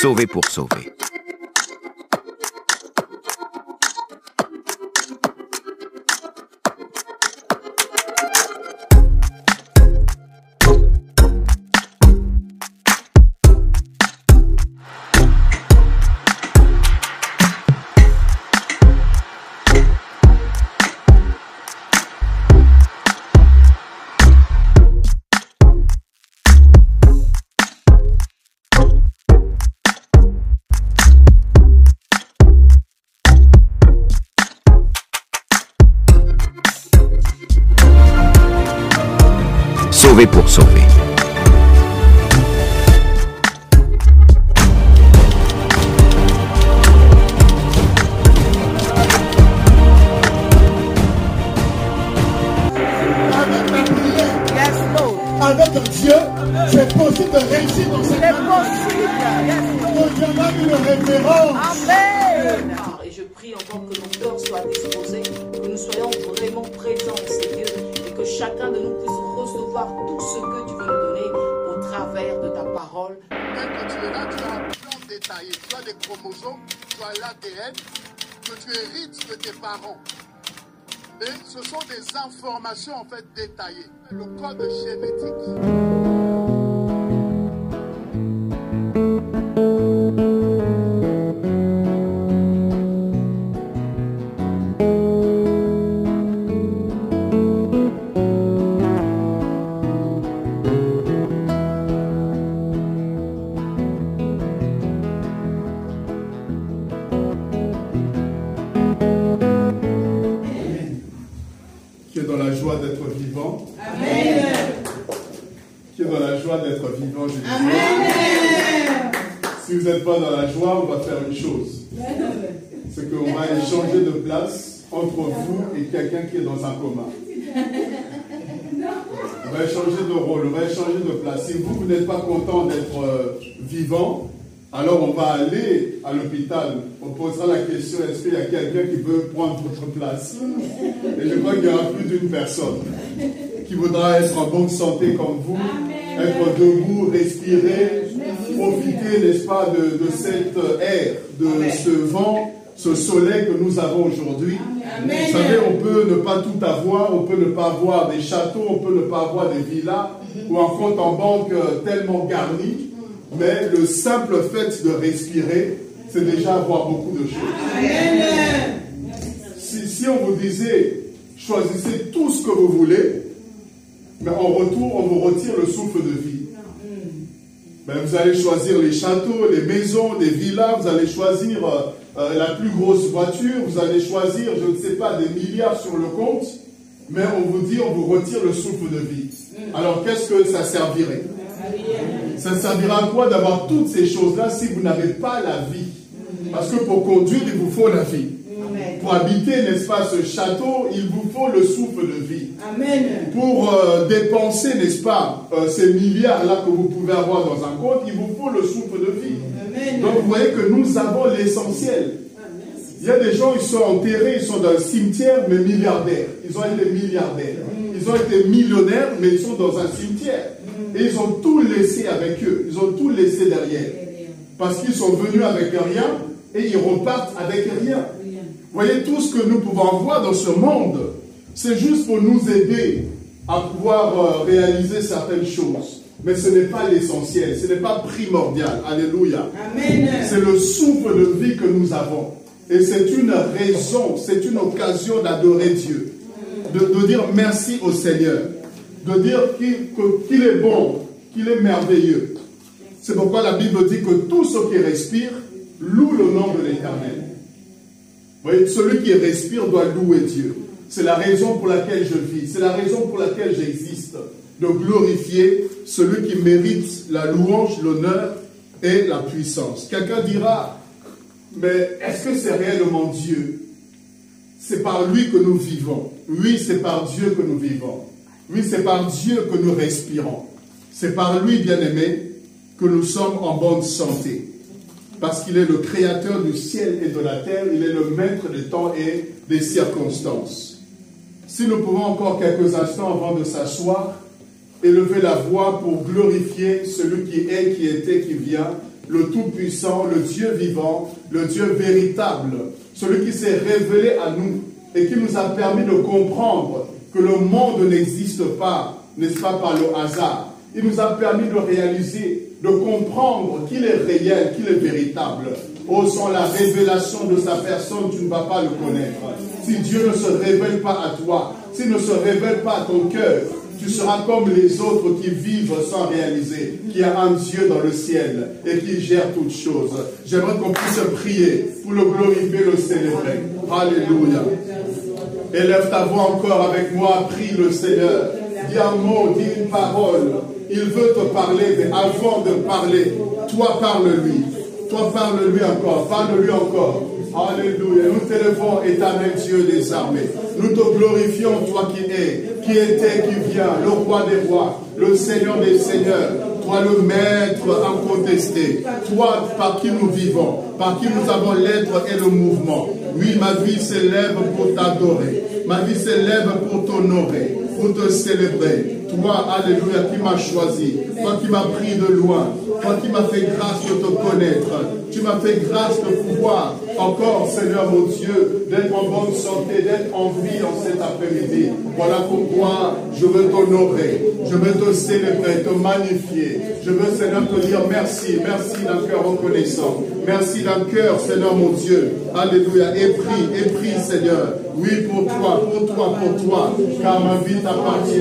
Sauvé pour sauver. Sauvé pour sauver. Avec Dieu, c'est possible de réussir dans cette vie. Donc, il y en a une référence. Amen. Et je prie encore que nos cœurs soient disposés, que nous soyons vraiment présents, Seigneur, et que chacun de nous puisse recevoir tout ce que tu veux nous donner au travers de ta parole. Même quand tu es là, tu as un plan détaillé. Tu as des chromosomes, tu as l'ADN que tu hérites de tes parents. Et ce sont des informations en fait détaillées. Le code génétique. Qui est dans la joie d'être vivant. Amen. Qui est dans la joie d'être vivant, je dis. Amen. Si vous n'êtes pas dans la joie, on va faire une chose. C'est qu'on va échanger de place entre vous et quelqu'un qui est dans un coma. On va échanger de rôle, on va échanger de place. Si vous n'êtes pas content d'être vivant, alors on va aller à l'hôpital. On posera la question, est-ce qu'il y a quelqu'un qui veut prendre votre place? Et je crois qu'il y aura plus d'une personne qui voudra être en bonne santé comme vous. Amen. Être debout, respirer, profiter, n'est-ce pas, de cet air, de Amen. Ce vent, ce soleil que nous avons aujourd'hui. Vous savez, on peut ne pas tout avoir, on peut ne pas avoir des châteaux, on peut ne pas avoir des villas ou un compte en banque tellement garni, mais le simple fait de respirer, c'est déjà avoir beaucoup de choses. Amen. Si on vous disait, choisissez tout ce que vous voulez, mais en retour, on vous retire le souffle de vie. Ben, vous allez choisir les châteaux, les maisons, les villas, vous allez choisir la plus grosse voiture, vous allez choisir, je ne sais pas, des milliards sur le compte, mais on vous dit, on vous retire le souffle de vie. Alors, qu'est-ce que ça servirait? Ça servira à quoi d'avoir toutes ces choses-là si vous n'avez pas la vie? Parce que pour conduire, il vous faut la vie. Pour habiter, n'est-ce pas, ce château, il vous faut le souffle de vie. Amen. Pour dépenser, n'est-ce pas, ces milliards-là que vous pouvez avoir dans un compte, il vous faut le souffle de vie. Amen. Donc vous voyez que nous avons l'essentiel. Il y a des gens, ils sont enterrés, ils sont dans un cimetière, mais milliardaires. Ils ont été milliardaires. Ils ont été millionnaires, mais ils sont dans un cimetière. Et ils ont tout laissé avec eux. Ils ont tout laissé derrière. Parce qu'ils sont venus avec rien et ils repartent avec rien. Vous voyez, tout ce que nous pouvons avoir dans ce monde, c'est juste pour nous aider à pouvoir réaliser certaines choses. Mais ce n'est pas l'essentiel, ce n'est pas primordial. Alléluia. Amen. C'est le souffle de vie que nous avons. Et c'est une raison, c'est une occasion d'adorer Dieu. De dire merci au Seigneur. De dire qu'il est bon, qu'il est merveilleux. C'est pourquoi la Bible dit que tous ceux qui respirent louent le nom de l'Éternel. Vous voyez, celui qui respire doit louer Dieu. C'est la raison pour laquelle je vis. C'est la raison pour laquelle j'existe. De glorifier celui qui mérite la louange, l'honneur et la puissance. Quelqu'un dira, mais est-ce que c'est réellement Dieu? C'est par lui que nous vivons. Oui, c'est par Dieu que nous vivons. Oui, c'est par Dieu que nous respirons. C'est par lui, bien-aimé, que nous sommes en bonne santé. Parce qu'il est le créateur du ciel et de la terre, il est le maître des temps et des circonstances. Si nous pouvons encore quelques instants avant de s'asseoir, élever la voix pour glorifier celui qui est, qui était, qui vient le Tout-Puissant, le Dieu vivant, le Dieu véritable, celui qui s'est révélé à nous et qui nous a permis de comprendre que le monde n'existe pas, n'est-ce pas, par le hasard. Il nous a permis de réaliser, de comprendre qu'il est réel, qu'il est véritable. Oh, sans la révélation de sa personne, tu ne vas pas le connaître. Si Dieu ne se révèle pas à toi, s'il ne se révèle pas à ton cœur, tu seras comme les autres qui vivent sans réaliser qu'il y a un Dieu dans le ciel et qui gère toutes choses. J'aimerais qu'on puisse prier pour le glorifier, le célébrer. Alléluia. Élève ta voix encore avec moi, prie le Seigneur. Dis un mot, dis une parole. Il veut te parler, mais avant de parler, toi parle-lui. Toi parle-lui encore, parle-lui encore. Alléluia. Nous t'élevons, éternel Dieu des armées. Nous te glorifions, toi qui es, qui était, qui vient, le roi des rois, le Seigneur des seigneurs. Toi le maître incontesté. Toi par qui nous vivons, par qui nous avons l'être et le mouvement. Oui, ma vie s'élève pour t'adorer. Ma vie s'élève pour t'honorer, pour te célébrer. Toi, alléluia, qui m'as choisi. Toi qui m'as pris de loin. Toi qui m'as fait grâce de te connaître. Tu m'as fait grâce de pouvoir encore, Seigneur mon Dieu, d'être en bonne santé, d'être en vie en cet après-midi. Voilà pourquoi je veux t'honorer. Je veux te célébrer, te magnifier. Je veux, Seigneur, te dire merci. Merci d'un cœur reconnaissant. Merci d'un cœur, Seigneur mon Dieu. Alléluia. Et prie, Seigneur. Oui, pour toi. Car ma vie t'appartient.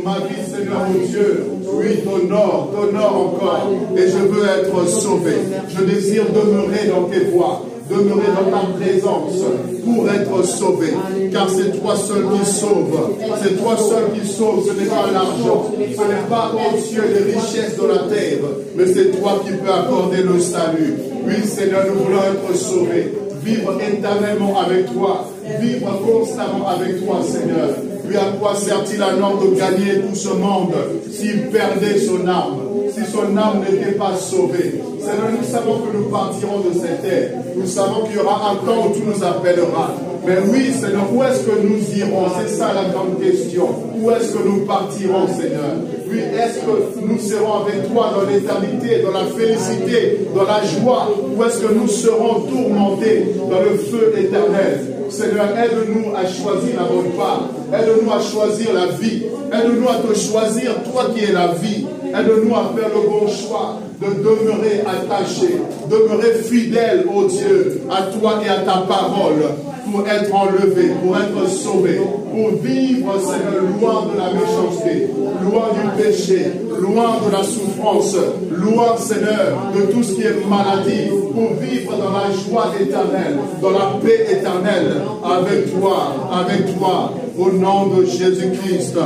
Ma vie, Seigneur mon Dieu, oui, t'honore encore. Et je veux être sauvé. Je désire demeurer dans tes voies, demeurer dans ta présence pour être sauvé. Car c'est toi seul qui sauve. C'est toi seul qui sauve. Ce n'est pas l'argent. Ce n'est pas, oh Dieu, les richesses de la terre. Mais c'est toi qui peux accorder le salut. Oui, Seigneur, nous voulons être sauvés. Vivre éternellement avec toi. Vivre constamment avec toi, Seigneur. Puis à quoi sert-il un homme de gagner tout ce monde s'il perdait son âme, si son âme n'était pas sauvée? Seigneur, nous savons que nous partirons de cette terre. Nous savons qu'il y aura un temps où tu nous appelleras. Mais oui, Seigneur, où est-ce que nous irons? C'est ça la grande question. Où est-ce que nous partirons, Seigneur? Oui, est-ce que nous serons avec toi dans l'éternité, dans la félicité, dans la joie? Ou est-ce que nous serons tourmentés dans le feu éternel? Seigneur, aide-nous à choisir la bonne part. Aide-nous à choisir la vie. Aide-nous à te choisir, toi qui es la vie. Aide-nous à faire le bon choix de demeurer attaché, demeurer fidèle au Dieu, à toi et à ta parole, pour être enlevé, pour être sauvé, pour vivre, Seigneur, loin de la méchanceté, loin du péché, loin de la souffrance, loin, Seigneur, de tout ce qui est maladie, pour vivre dans la joie éternelle, dans la paix éternelle, avec toi, au nom de Jésus-Christ.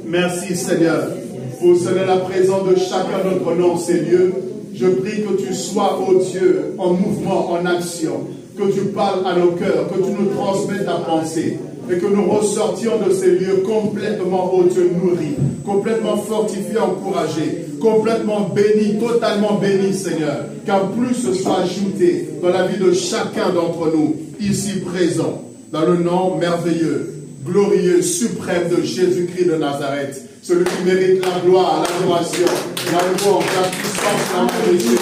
Merci, Seigneur, pour Seigneur la présence de chacun d'entre nous, ces lieux. Je prie que tu sois, ô Dieu, en mouvement, en action, que tu parles à nos cœurs, que tu nous transmettes ta pensée, et que nous ressortions de ces lieux complètement, ô Dieu, nourris, complètement fortifiés, encouragés, complètement bénis, totalement bénis, Seigneur, qu'un plus soit ajouté dans la vie de chacun d'entre nous, ici présents, dans le nom merveilleux, glorieux, suprême de Jésus-Christ de Nazareth, celui qui mérite la gloire, l'adoration, la louange, la puissance, la majesté.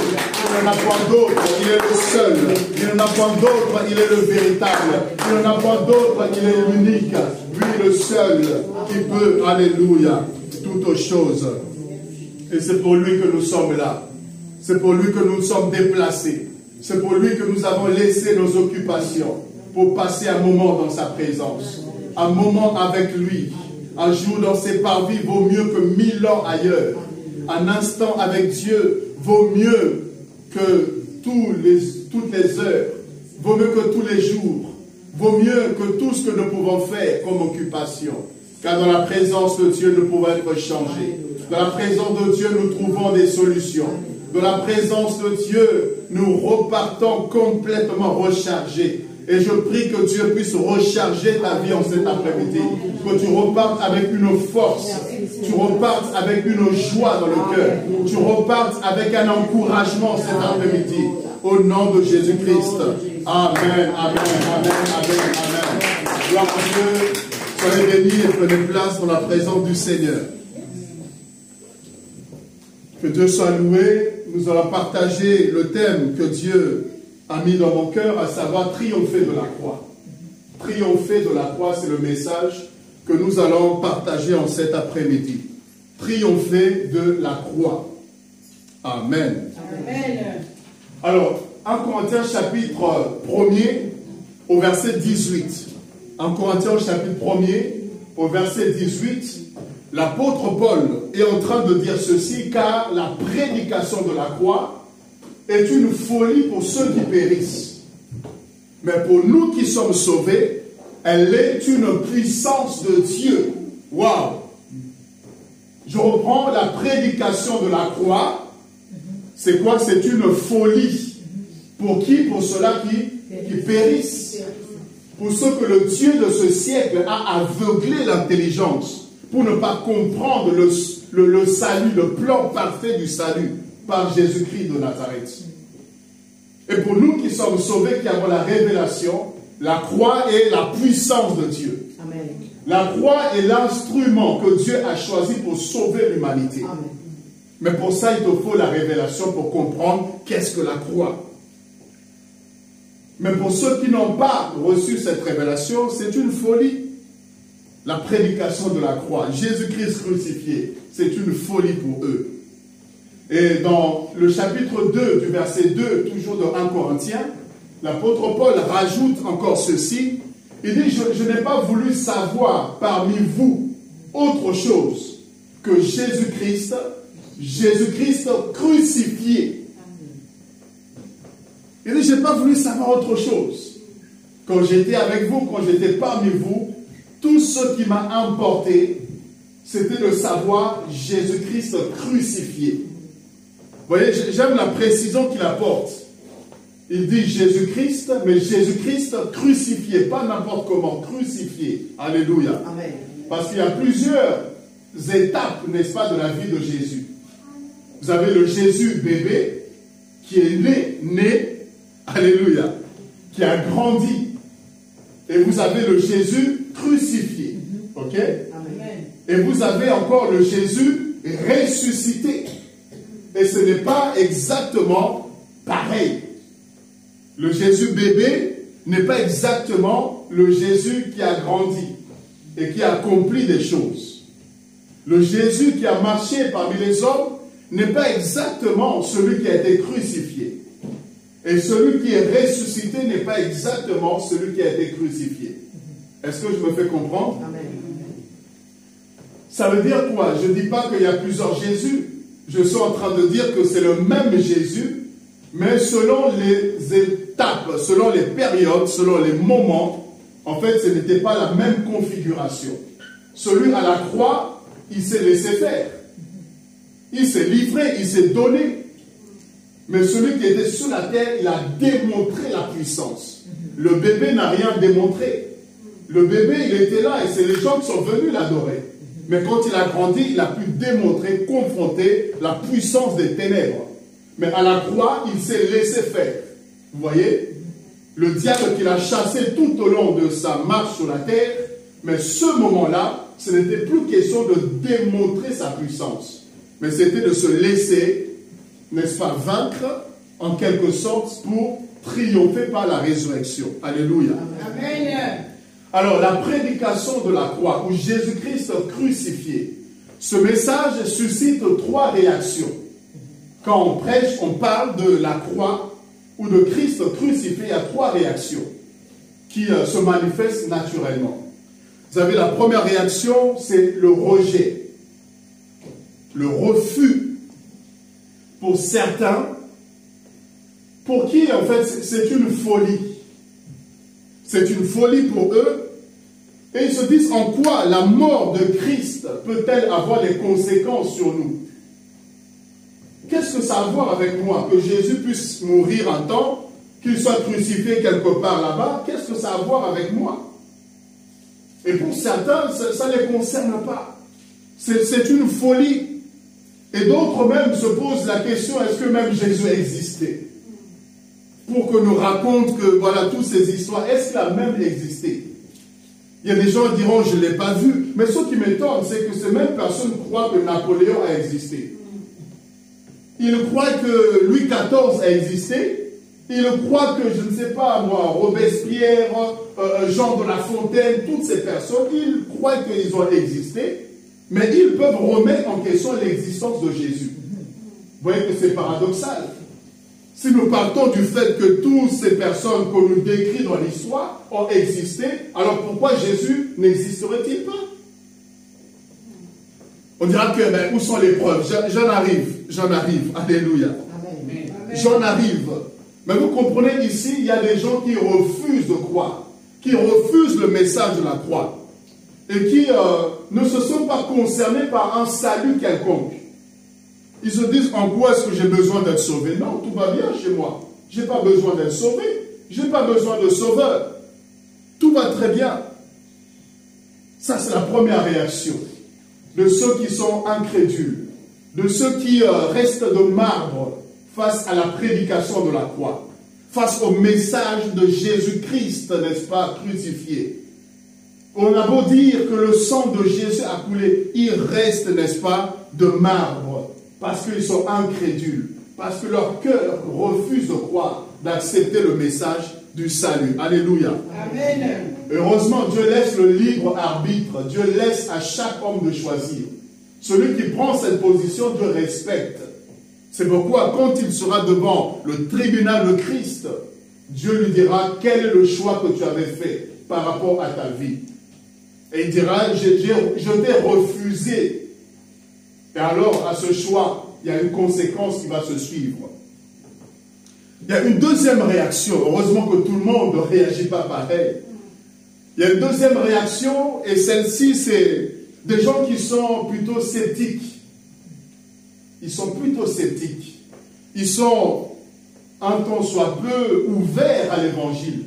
Il n'en a point d'autre, il est le seul. Il n'en a point d'autre, il est le véritable. Il n'en a point d'autre, il est l'unique. Lui, le seul qui peut, alléluia, toutes choses. Et c'est pour lui que nous sommes là. C'est pour lui que nous sommes déplacés. C'est pour lui que nous avons laissé nos occupations pour passer un moment dans sa présence. Un moment avec lui. Un jour dans ses parvis vaut mieux que 1000 ans ailleurs. Un instant avec Dieu vaut mieux que toutes les heures. Vaut mieux que tous les jours. Vaut mieux que tout ce que nous pouvons faire comme occupation. Car dans la présence de Dieu, nous pouvons être changés. Dans la présence de Dieu, nous trouvons des solutions. Dans la présence de Dieu, nous repartons complètement rechargés. Et je prie que Dieu puisse recharger ta vie en cet après-midi. Que tu repartes avec une force. Tu repartes avec une joie dans le cœur. Tu repartes avec un encouragement cet après-midi. Au nom de Jésus-Christ. Amen, amen, amen, amen, amen. Gloire à Dieu. Soyez bénis et prenez place dans la présence du Seigneur. Que Dieu soit loué. Nous allons partager le thème que Dieu a mis dans mon cœur, à savoir triompher de la croix. Triompher de la croix, c'est le message que nous allons partager en cet après-midi. Triompher de la croix. Amen. Amen. Alors, 1 Corinthiens chapitre 1er au verset 18. 1 Corinthiens chapitre 1er au verset 18. L'apôtre Paul est en train de dire ceci, car la prédication de la croix est une folie pour ceux qui périssent. Mais pour nous qui sommes sauvés, elle est une puissance de Dieu. Waouh! Je reprends la prédication de la croix. C'est quoi? C'est une folie. Pour qui? Pour ceux-là qui périssent. Pour ceux que le Dieu de ce siècle a aveuglé l'intelligence. Pour ne pas comprendre le salut, le plan parfait du salut par Jésus-Christ de Nazareth. Et pour nous qui sommes sauvés, qui avons la révélation, la croix est la puissance de Dieu. Amen. La croix est l'instrument que Dieu a choisi pour sauver l'humanité. Mais pour ça, il te faut la révélation pour comprendre qu'est-ce que la croix. Mais pour ceux qui n'ont pas reçu cette révélation, c'est une folie. La prédication de la croix, Jésus-Christ crucifié, c'est une folie pour eux. Et dans le chapitre 2 du verset 2, toujours de 1 Corinthiens, l'apôtre Paul rajoute encore ceci. Il dit, je n'ai pas voulu savoir parmi vous autre chose que Jésus-Christ crucifié. Il dit, je n'ai pas voulu savoir autre chose. Quand j'étais avec vous, quand j'étais parmi vous, tout ce qui m'a importé, c'était de savoir Jésus-Christ crucifié. Vous voyez, j'aime la précision qu'il apporte. Il dit Jésus-Christ, mais Jésus-Christ crucifié, pas n'importe comment, crucifié. Alléluia. Amen. Parce qu'il y a plusieurs étapes, n'est-ce pas, de la vie de Jésus. Vous avez le Jésus bébé, qui est né, alléluia, qui a grandi. Et vous avez le Jésus crucifié. Ok? Amen. Et vous avez encore le Jésus ressuscité. Et ce n'est pas exactement pareil. Le Jésus bébé n'est pas exactement le Jésus qui a grandi et qui a accompli des choses. Le Jésus qui a marché parmi les hommes n'est pas exactement celui qui a été crucifié. Et celui qui est ressuscité n'est pas exactement celui qui a été crucifié. Est-ce que je me fais comprendre? Amen. Ça veut dire quoi? Je ne dis pas qu'il y a plusieurs Jésus. Je suis en train de dire que c'est le même Jésus, mais selon les étapes, selon les périodes, selon les moments, en fait, ce n'était pas la même configuration. Celui à la croix, il s'est laissé faire. Il s'est livré, il s'est donné. Mais celui qui était sur la terre, il a démontré la puissance. Le bébé n'a rien démontré. Le bébé, il était là et c'est les gens qui sont venus l'adorer. Mais quand il a grandi, il a pu démontrer, confronter la puissance des ténèbres. Mais à la croix, il s'est laissé faire. Vous voyez? Le diable qu'il a chassé tout au long de sa marche sur la terre, mais ce moment-là, ce n'était plus question de démontrer sa puissance. Mais c'était de se laisser, n'est-ce pas, vaincre, en quelque sorte, pour triompher par la résurrection. Alléluia. Amen. Alors, la prédication de la croix, ou Jésus-Christ crucifié, ce message suscite trois réactions. Quand on prêche, on parle de la croix ou de Christ crucifié, il y a trois réactions qui se manifestent naturellement. Vous avez la première réaction, c'est le rejet, le refus. Pour certains, pour qui en fait c'est une folie. C'est une folie pour eux. Et ils se disent en quoi la mort de Christ peut-elle avoir des conséquences sur nous? Qu'est-ce que ça a à voir avec moi? Que Jésus puisse mourir un temps, qu'il soit crucifié quelque part là-bas, qu'est-ce que ça a à voir avec moi? Et pour certains, ça ne les concerne pas. C'est une folie. Et d'autres même se posent la question, est-ce que même Jésus existait? Pour que nous raconte que, voilà, toutes ces histoires, est-ce qu'il a même existé? Il y a des gens qui diront, je ne l'ai pas vu. Mais ce qui m'étonne, c'est que ces mêmes personnes croient que Napoléon a existé. Il croit que Louis XIV a existé. Il croit que, je ne sais pas moi, Robespierre, Jean de La Fontaine, toutes ces personnes, ils croient qu'ils ont existé, mais ils peuvent remettre en question l'existence de Jésus. Vous voyez que c'est paradoxal. Si nous partons du fait que toutes ces personnes qu'on nous décrit dans l'histoire ont existé, alors pourquoi Jésus n'existerait-il pas? On dira que, ben, où sont les preuves? J'en arrive, alléluia. J'en arrive. Mais vous comprenez ici, il y a des gens qui refusent de croire, qui refusent le message de la croix, et qui ne se sont pas concernés par un salut quelconque. Ils se disent, en quoi est-ce que j'ai besoin d'être sauvé? Non, tout va bien chez moi. Je n'ai pas besoin d'être sauvé. Je n'ai pas besoin de sauveur. Tout va très bien. Ça, c'est la première réaction de ceux qui sont incrédules, de ceux qui restent de marbre face à la prédication de la croix, face au message de Jésus-Christ, n'est-ce pas, crucifié. On a beau dire que le sang de Jésus a coulé, il reste, n'est-ce pas, de marbre, parce qu'ils sont incrédules, parce que leur cœur refuse de croire, d'accepter le message du salut. Alléluia. Amen. Heureusement, Dieu laisse le libre arbitre, Dieu laisse à chaque homme de choisir. Celui qui prend cette position, Dieu respecte. C'est pourquoi quand il sera devant le tribunal de Christ, Dieu lui dira quel est le choix que tu avais fait par rapport à ta vie. Et il dira, je t'ai refusé. Et alors, à ce choix, il y a une conséquence qui va se suivre. Il y a une deuxième réaction. Heureusement que tout le monde ne réagit pas pareil. Il y a une deuxième réaction, et celle-ci, c'est des gens qui sont plutôt sceptiques. Ils sont plutôt sceptiques. Ils sont, un temps soit peu, ouverts à l'évangile.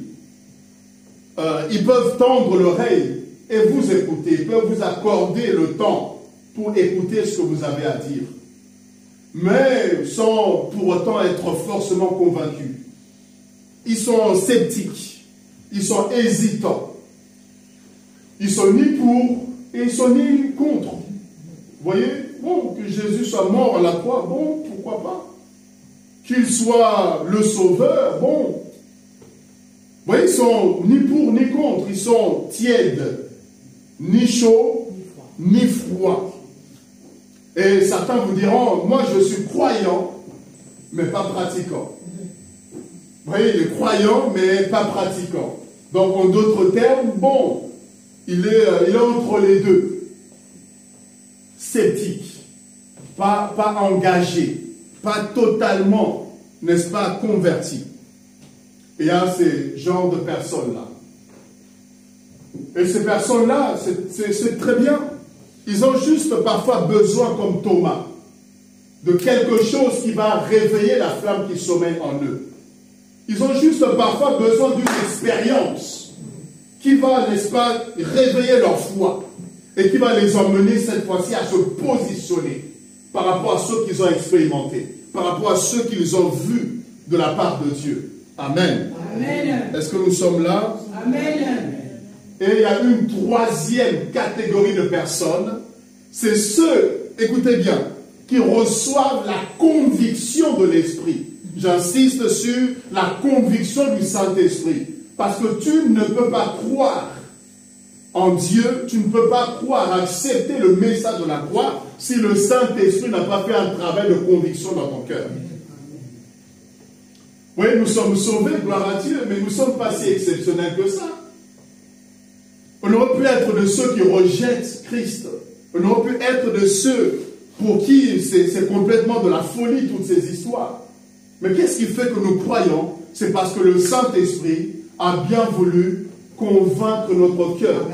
Ils peuvent tendre l'oreille et vous écouter. Ils peuvent vous accorder le temps pour écouter ce que vous avez à dire. Mais sans pour autant être forcément convaincus. Ils sont sceptiques. Ils sont hésitants. Ils sont ni pour et ils sont ni contre. Vous voyez? Bon, que Jésus soit mort à la croix, bon, pourquoi pas? Qu'il soit le sauveur, bon. Vous voyez, ils sont ni pour ni contre, ils sont tièdes, ni chauds, ni froids. Et certains vous diront, moi je suis croyant, mais pas pratiquant. Vous voyez, il est croyant, mais pas pratiquant. Donc, en d'autres termes, bon, il est entre les deux. Sceptique, pas engagé, pas totalement, n'est-ce pas, converti. Et il y a ces genres de personnes-là. Et ces personnes-là, c'est très bien. Ils ont juste parfois besoin, comme Thomas, de quelque chose qui va réveiller la flamme qui sommeille en eux. Ils ont juste parfois besoin d'une expérience qui va, n'est-ce pas, réveiller leur foi. Et qui va les emmener cette fois-ci à se positionner par rapport à ceux qu'ils ont expérimentés, par rapport à ceux qu'ils ont vus de la part de Dieu. Amen. Amen. Est-ce que nous sommes là? Amen. Et il y a une troisième catégorie de personnes, c'est ceux, écoutez bien, qui reçoivent la conviction de l'Esprit. J'insiste sur la conviction du Saint-Esprit. Parce que tu ne peux pas croire en Dieu, tu ne peux pas croire, accepter le message de la croix si le Saint-Esprit n'a pas fait un travail de conviction dans ton cœur. Oui, nous sommes sauvés, gloire à Dieu, mais nous ne sommes pas si exceptionnels que ça. On aurait pu être de ceux qui rejettent Christ. On aurait pu être de ceux pour qui c'est complètement de la folie, toutes ces histoires. Mais qu'est-ce qui fait que nous croyons? C'est parce que le Saint-Esprit a bien voulu convaincre notre cœur,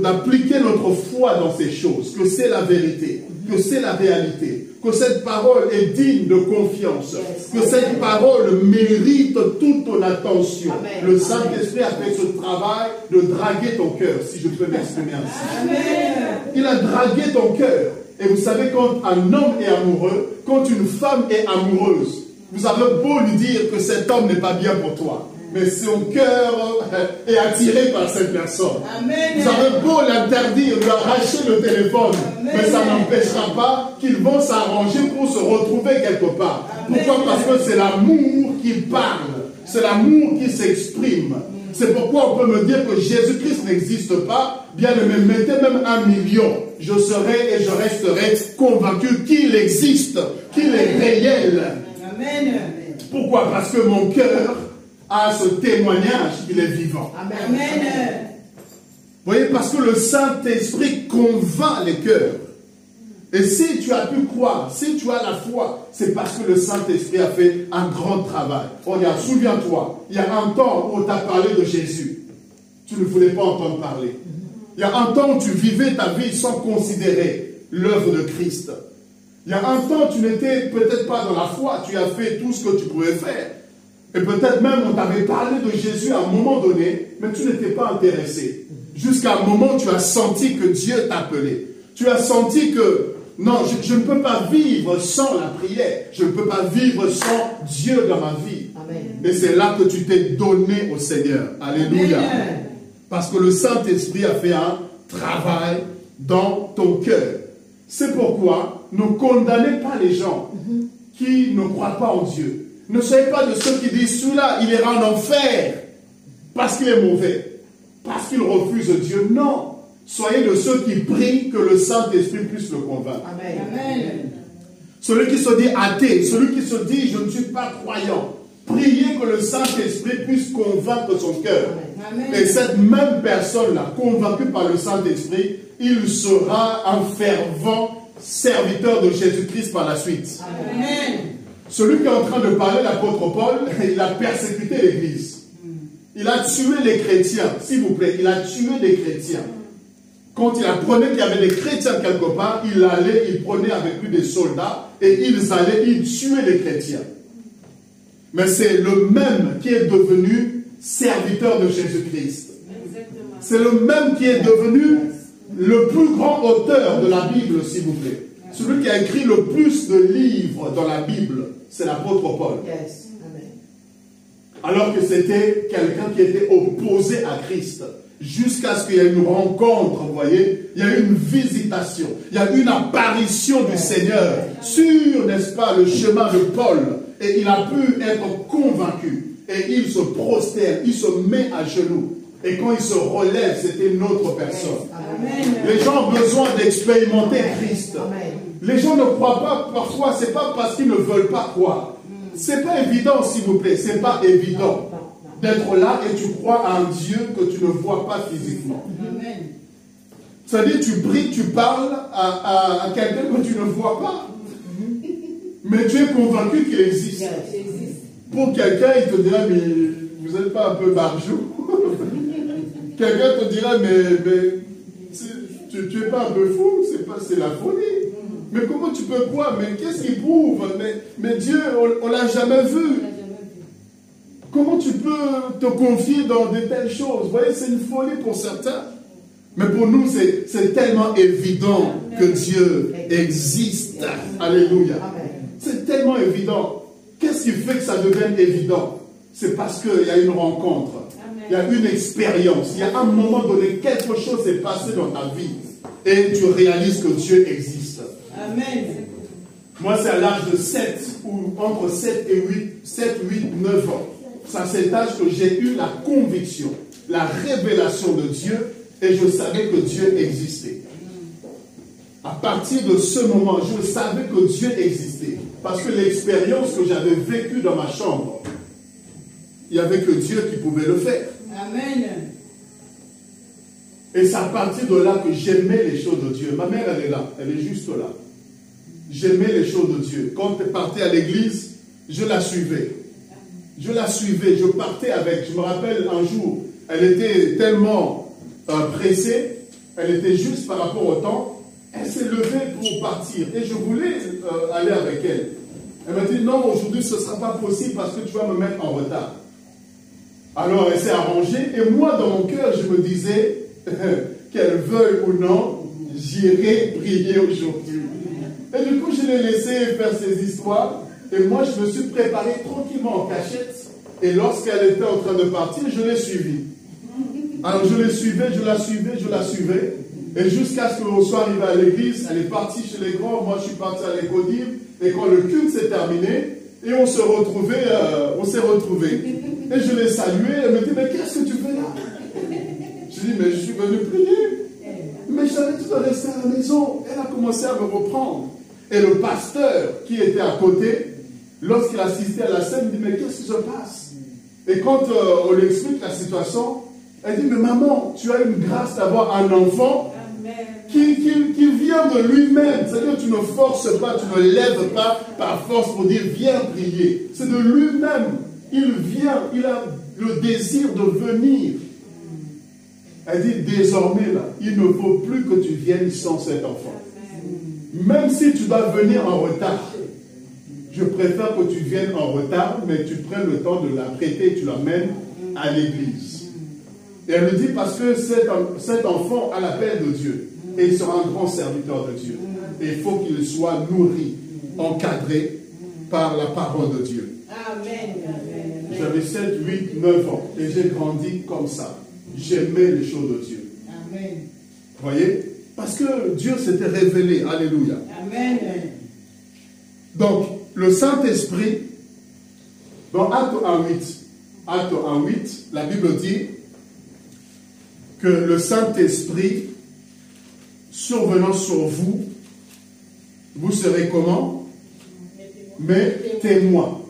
d'appliquer notre foi dans ces choses, que c'est la vérité, que c'est la réalité, que cette parole est digne de confiance, que cette parole mérite toute ton attention. Amen. Le Saint-Esprit a fait ce travail de draguer ton cœur, si je peux m'exprimer ainsi. Amen. Il a dragué ton cœur. Et vous savez, quand un homme est amoureux, quand une femme est amoureuse, vous avez beau lui dire que cet homme n'est pas bien pour toi. mais son cœur est attiré par cette personne. Amen. Vous avez beau l'interdire, lui arracher le téléphone, Amen. mais ça n'empêchera pas qu'ils vont s'arranger pour se retrouver quelque part. Amen. Pourquoi? Parce que c'est l'amour qui parle, c'est l'amour qui s'exprime. C'est pourquoi on peut me dire que Jésus-Christ n'existe pas. Bien aimé, mettez même 1 million. Je serai et je resterai convaincu qu'il existe, qu'il est réel. Amen. Pourquoi? Parce que mon cœur a ce témoignage, il est vivant. Amen. Vous voyez, parce que le Saint-Esprit convainc les cœurs. Et si tu as pu croire, si tu as la foi, c'est parce que le Saint-Esprit a fait un grand travail. Regarde, souviens-toi, il y a un temps où on t'a parlé de Jésus. Tu ne voulais pas entendre parler. Il y a un temps où tu vivais ta vie sans considérer l'œuvre de Christ. Il y a un temps où tu n'étais peut-être pas dans la foi, tu as fait tout ce que tu pouvais faire. Et peut-être même on t'avait parlé de Jésus à un moment donné, mais tu n'étais pas intéressé. Jusqu'à un moment où tu as senti que Dieu t'appelait. Tu as senti que non, je ne peux pas vivre sans la prière. Je ne peux pas vivre sans Dieu dans ma vie. Amen. Et c'est là que tu t'es donné au Seigneur. Alléluia. Amen. Parce que le Saint-Esprit a fait un travail dans ton cœur. C'est pourquoi ne condamnez pas les gens qui ne croient pas en Dieu. Ne soyez pas de ceux qui disent celui-là, il ira en enfer parce qu'il est mauvais, parce qu'il refuse Dieu. Non. Soyez de ceux qui prient que le Saint-Esprit puisse le convaincre. Amen. Amen. Celui qui se dit athée, celui qui se dit je ne suis pas croyant, priez que le Saint-Esprit puisse convaincre son cœur. Amen. Et cette même personne-là, convaincue par le Saint-Esprit, il sera un fervent serviteur de Jésus-Christ par la suite. Amen. Celui qui est en train de parler, l'apôtre Paul, il a persécuté l'Église. Il a tué les chrétiens, s'il vous plaît, il a tué des chrétiens. Quand il apprenait qu'il y avait des chrétiens quelque part, il allait, il prenait avec lui des soldats et ils allaient, ils tuaient les chrétiens. Mais c'est le même qui est devenu serviteur de Jésus-Christ. C'est le même qui est devenu le plus grand auteur de la Bible, s'il vous plaît. Celui qui a écrit le plus de livres dans la Bible, c'est l'apôtre Paul. Yes. Amen. Alors que c'était quelqu'un qui était opposé à Christ. Jusqu'à ce qu'il y ait une rencontre, vous voyez, il y a eu une visitation, il y a eu une apparition du Seigneur sur, n'est-ce pas, le chemin de Paul. Et il a pu être convaincu. Et il se prosterne, il se met à genoux. Et quand il se relève, c'était une autre personne. Amen. Les gens ont besoin d'expérimenter Christ. Amen. Les gens ne croient pas, parfois, c'est pas parce qu'ils ne veulent pas croire. C'est pas évident, s'il vous plaît, c'est pas évident d'être là et tu crois à un Dieu que tu ne vois pas physiquement. Amen. C'est-à-dire, tu pries, tu parles à quelqu'un que tu ne vois pas. Mais tu es convaincu qu'il existe. Yes. Pour quelqu'un, il te dira, mais vous n'êtes pas un peu barjou? Quelqu'un te dira, mais tu n'es pas un peu fou? C'est la folie. Mais comment tu peux croire? Mais qu'est-ce qui prouve? Mais Dieu, on ne l'a jamais vu. Comment tu peux te confier dans de telles choses? Vous voyez, c'est une folie pour certains. Mais pour nous, c'est tellement évident que Dieu existe. Alléluia. C'est tellement évident. Qu'est-ce qui fait que ça devienne évident? C'est parce qu'il y a une rencontre. Il y a une expérience. Il y a un moment donné, quelque chose s'est passé dans ta vie. Et tu réalises que Dieu existe. Amen. Moi, c'est à l'âge de 7, ou entre 7 et 8, 9 ans. C'est à cet âge que j'ai eu la conviction, la révélation de Dieu, et je savais que Dieu existait. À partir de ce moment, je savais que Dieu existait. Parce que l'expérience que j'avais vécue dans ma chambre, il n'y avait que Dieu qui pouvait le faire. Amen. Et c'est à partir de là que j'aimais les choses de Dieu. Ma mère, elle est là, elle est juste là. J'aimais les choses de Dieu. Quand elle partait à l'église, je la suivais. Je la suivais, je partais avec. Je me rappelle un jour, elle était tellement pressée, elle était juste par rapport au temps, elle s'est levée pour partir. Et je voulais aller avec elle. Elle m'a dit, non, aujourd'hui ce ne sera pas possible parce que tu vas me mettre en retard. Alors elle s'est arrangée et moi dans mon cœur je me disais, qu'elle veuille ou non, j'irai prier aujourd'hui. Et du coup je l'ai laissé faire ses histoires et moi je me suis préparé tranquillement en cachette Et lorsqu'elle était en train de partir, je l'ai suivie. Alors je l'ai suivais, je la suivais. Et jusqu'à ce qu'on soit arrivé à l'église, elle est partie chez les grands, moi je suis parti à l'écodime. Et quand le culte s'est terminé, et on s'est retrouvés. Et je l'ai saluée, elle me dit, mais qu'est-ce que tu fais là? Je dis, mais je suis venu prier. Mais j'avais tout à rester à la maison. Elle a commencé à me reprendre. Et le pasteur qui était à côté, lorsqu'il assistait à la scène, il dit, mais qu'est-ce qui se passe? Et quand on lui explique la situation, elle dit, mais maman, tu as une grâce d'avoir un enfant qui vient de lui-même. C'est-à-dire, tu ne forces pas, tu ne lèves pas par force pour dire, viens prier. C'est de lui-même. Il vient, il a le désir de venir. Elle dit, désormais, là, il ne faut plus que tu viennes sans cet enfant. Même si tu dois venir en retard, je préfère que tu viennes en retard, mais tu prennes le temps de la prêter et tu l'amènes à l'église. Et elle me dit, parce que cet enfant a l'appel de Dieu, et il sera un grand serviteur de Dieu. Et il faut qu'il soit nourri, encadré par la parole de Dieu. Amen. J'avais 7, 8, 9 ans, et j'ai grandi comme ça. J'aimais les choses de Dieu. Amen. Vous voyez? Parce que Dieu s'était révélé. Alléluia. Amen. Donc, le Saint-Esprit, dans Acte 1.8, la Bible dit que le Saint-Esprit, survenant sur vous, vous serez comment? Mes témoins.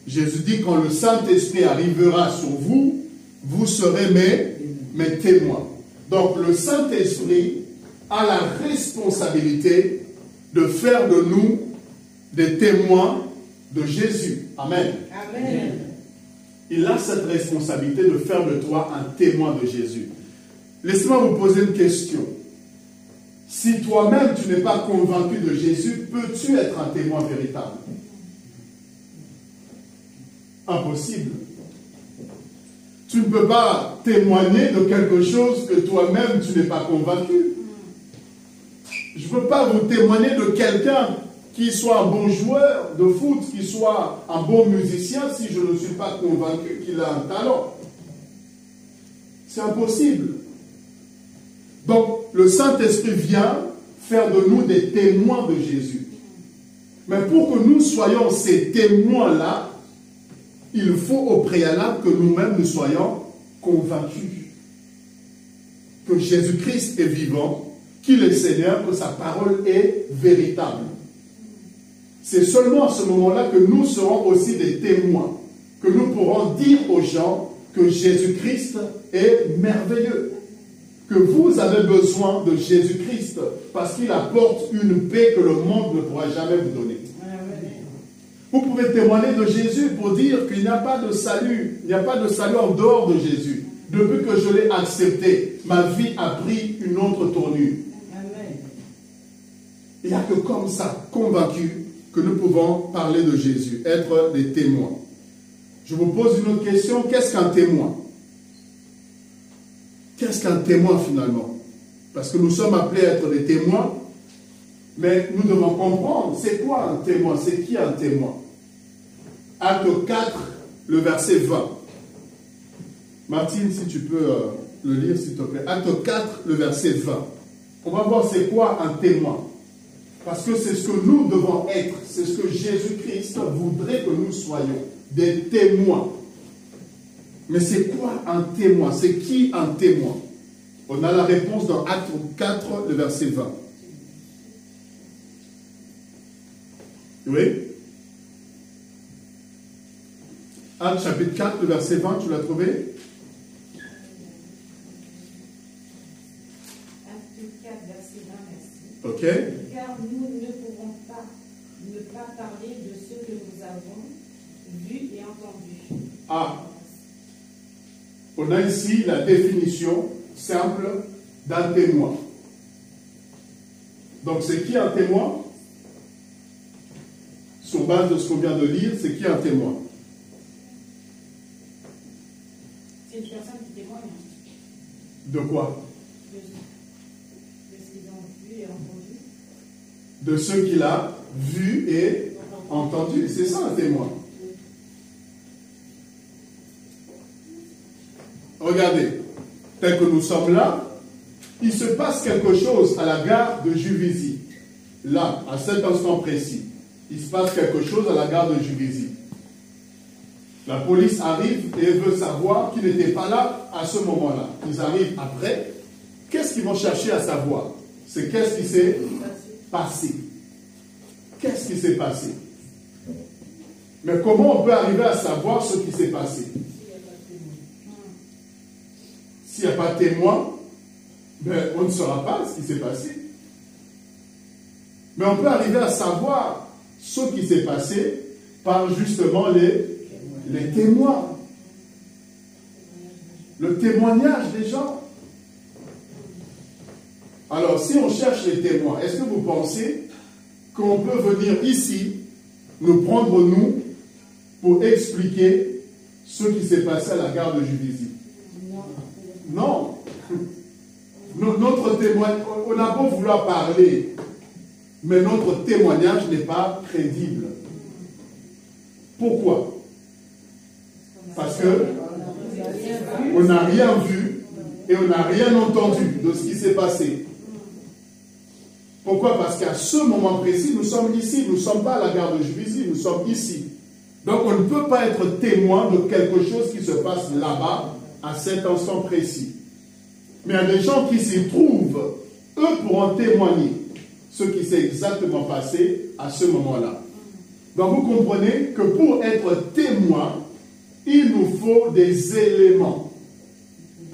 Jésus dit, quand le Saint-Esprit arrivera sur vous, vous serez mes témoins. Donc, le Saint-Esprit a la responsabilité de faire de nous des témoins de Jésus. Amen. Amen. Il a cette responsabilité de faire de toi un témoin de Jésus. Laissez-moi vous poser une question. Si toi-même tu n'es pas convaincu de Jésus, peux-tu être un témoin véritable? Impossible. Tu ne peux pas témoigner de quelque chose que toi-même tu n'es pas convaincu. Je ne peux pas vous témoigner de quelqu'un qui soit un bon joueur de foot, qui soit un bon musicien, si je ne suis pas convaincu qu'il a un talent. C'est impossible. Donc, le Saint-Esprit vient faire de nous des témoins de Jésus. Mais pour que nous soyons ces témoins-là, il faut au préalable que nous-mêmes nous soyons convaincus que Jésus-Christ est vivant, qu'il est Seigneur, que sa parole est véritable. C'est seulement à ce moment-là que nous serons aussi des témoins, que nous pourrons dire aux gens que Jésus-Christ est merveilleux, que vous avez besoin de Jésus-Christ parce qu'il apporte une paix que le monde ne pourra jamais vous donner. Vous pouvez témoigner de Jésus pour dire qu'il n'y a pas de salut, il n'y a pas de salut en dehors de Jésus. Depuis que je l'ai accepté, ma vie a pris une autre tournure. Il n'y a que comme ça, convaincus, que nous pouvons parler de Jésus, être des témoins. Je vous pose une autre question, qu'est-ce qu'un témoin? Qu'est-ce qu'un témoin finalement? Parce que nous sommes appelés à être des témoins, mais nous devons comprendre, c'est quoi un témoin? C'est qui un témoin? Acte 4, le verset 20. Martine, si tu peux le lire s'il te plaît. Acte 4, le verset 20. On va voir c'est quoi un témoin. Parce que c'est ce que nous devons être. C'est ce que Jésus-Christ voudrait que nous soyons. Des témoins. Mais c'est quoi un témoin? C'est qui un témoin? On a la réponse dans Acte 4, le verset 20. Oui? Acte chapitre 4, le verset 20, tu l'as trouvé? Acte 4, verset 20, merci. Ok. Car nous ne pourrons pas ne pas parler de ce que nous avons vu et entendu. Ah. On a ici la définition simple d'un témoin. Donc c'est qui un témoin? Sur base de ce qu'on vient de lire, c'est qui un témoin? C'est une personne qui témoigne. De quoi? De ce qu'ils ont vu et entendu. De ce qu'il a vu et entendu. C'est ça un témoin. regardez, tel que nous sommes là, il se passe quelque chose à la gare de Juvisy. Là, à cet instant précis, il se passe quelque chose à la gare de Juvisy. La police arrive et veut savoir qui n'était pas là à ce moment-là. Ils arrivent après. Qu'est-ce qu'ils vont chercher à savoir? C'est qu'est-ce qui s'est passé. Qu'est-ce qui s'est passé? Mais comment on peut arriver à savoir ce qui s'est passé? S'il n'y a pas de témoin, ben, on ne saura pas ce qui s'est passé. Mais on peut arriver à savoir ce qui s'est passé par justement les témoins. Le témoignage des gens. Alors, si on cherche les témoins, est-ce que vous pensez qu'on peut venir ici, nous prendre nous, pour expliquer ce qui s'est passé à la gare de Juvisy? Non. Notre témoignage, on a beau vouloir parler, mais notre témoignage n'est pas crédible. Pourquoi? Parce que on n'a rien vu et on n'a rien entendu de ce qui s'est passé. Pourquoi? Parce qu'à ce moment précis, nous sommes ici. Nous ne sommes pas à la gare de Juvisy, nous sommes ici. Donc on ne peut pas être témoin de quelque chose qui se passe là-bas à cet instant précis. Mais il y a des gens qui s'y trouvent, eux pourront témoigner ce qui s'est exactement passé à ce moment-là. Donc vous comprenez que pour être témoin, il nous faut des éléments.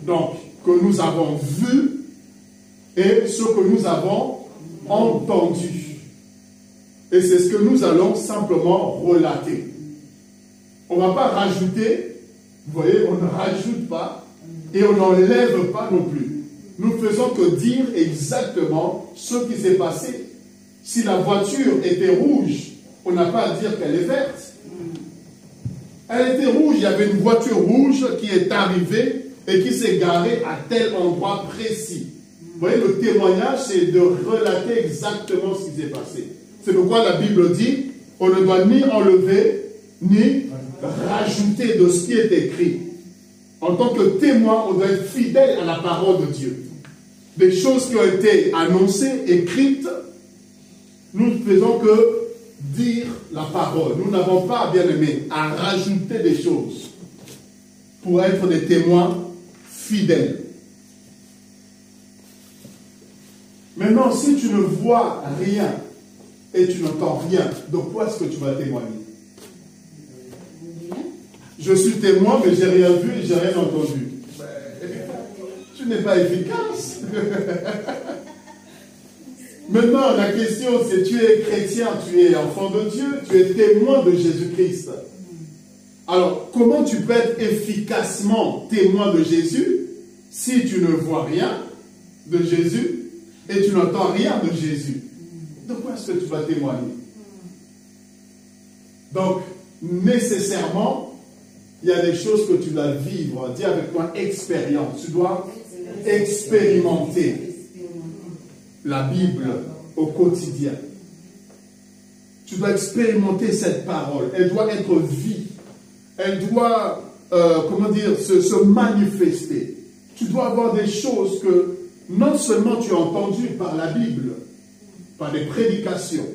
Donc, que nous avons vu et ce que nous avons entendu. Et c'est ce que nous allons simplement relater. On ne va pas rajouter, vous voyez, on ne rajoute pas et on n'enlève pas non plus. Nous ne faisons que dire exactement ce qui s'est passé. Si la voiture était rouge, on n'a pas à dire qu'elle est verte. Elle était rouge, il y avait une voiture rouge qui est arrivée et qui s'est garée à tel endroit précis. Vous voyez, le témoignage, c'est de relater exactement ce qui s'est passé. C'est pourquoi la Bible dit, on ne doit ni enlever, ni rajouter de ce qui est écrit. En tant que témoin, on doit être fidèle à la parole de Dieu. Des choses qui ont été annoncées, écrites, nous ne faisons que dire la parole. Nous n'avons pas, bien aimé, à rajouter des choses pour être des témoins fidèles. Maintenant, si tu ne vois rien et tu n'entends rien, de quoi est-ce que tu vas témoigner? Je suis témoin, mais j'ai rien vu et j'ai rien entendu. Tu n'es pas efficace. Maintenant, la question, c'est tu es chrétien, tu es enfant de Dieu, tu es témoin de Jésus-Christ. Alors, comment tu peux être efficacement témoin de Jésus si tu ne vois rien de Jésus et tu n'entends rien de Jésus? De quoi est-ce que tu vas témoigner? Donc, nécessairement, il y a des choses que tu dois vivre. Dis avec moi, expérience. Tu dois expérimenter la Bible au quotidien. Tu dois expérimenter cette parole. Elle doit être vie. Elle doit, comment dire, se manifester. Tu dois avoir des choses que non seulement tu as entendues par la Bible, par les prédications,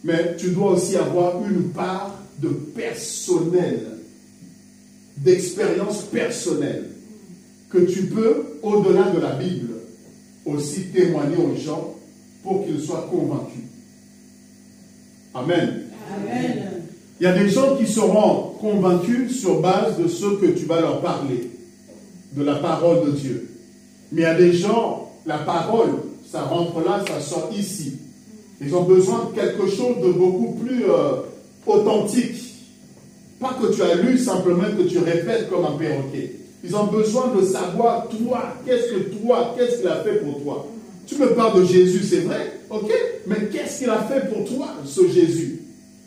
mais tu dois aussi avoir une part de personnel, d'expérience personnelle, que tu peux, au-delà de la Bible, aussi témoigner aux gens pour qu'ils soient convaincus. Amen. Amen. Il y a des gens qui seront convaincus sur base de ce que tu vas leur parler, de la parole de Dieu. Mais il y a des gens, la parole, ça rentre là, ça sort ici. Ils ont besoin de quelque chose de beaucoup plus authentique. Pas que tu as lu simplement, que tu répètes comme un perroquet. Ils ont besoin de savoir, toi, qu'est-ce qu'il a fait pour toi? Tu me parles de Jésus, c'est vrai, ok? Mais qu'est-ce qu'il a fait pour toi, ce Jésus?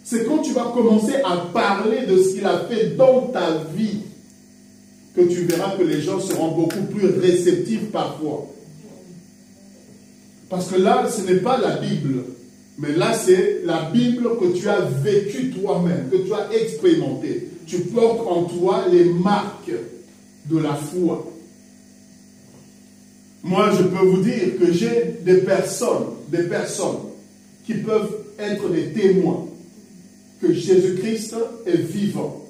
C'est quand tu vas commencer à parler de ce qu'il a fait dans ta vie que tu verras que les gens seront beaucoup plus réceptifs parfois. Parce que là, ce n'est pas la Bible, mais là, c'est la Bible que tu as vécue toi-même, que tu as expérimenté. Tu portes en toi les marques de la foi. Moi, je peux vous dire que j'ai des personnes qui peuvent être des témoins que Jésus-Christ est vivant.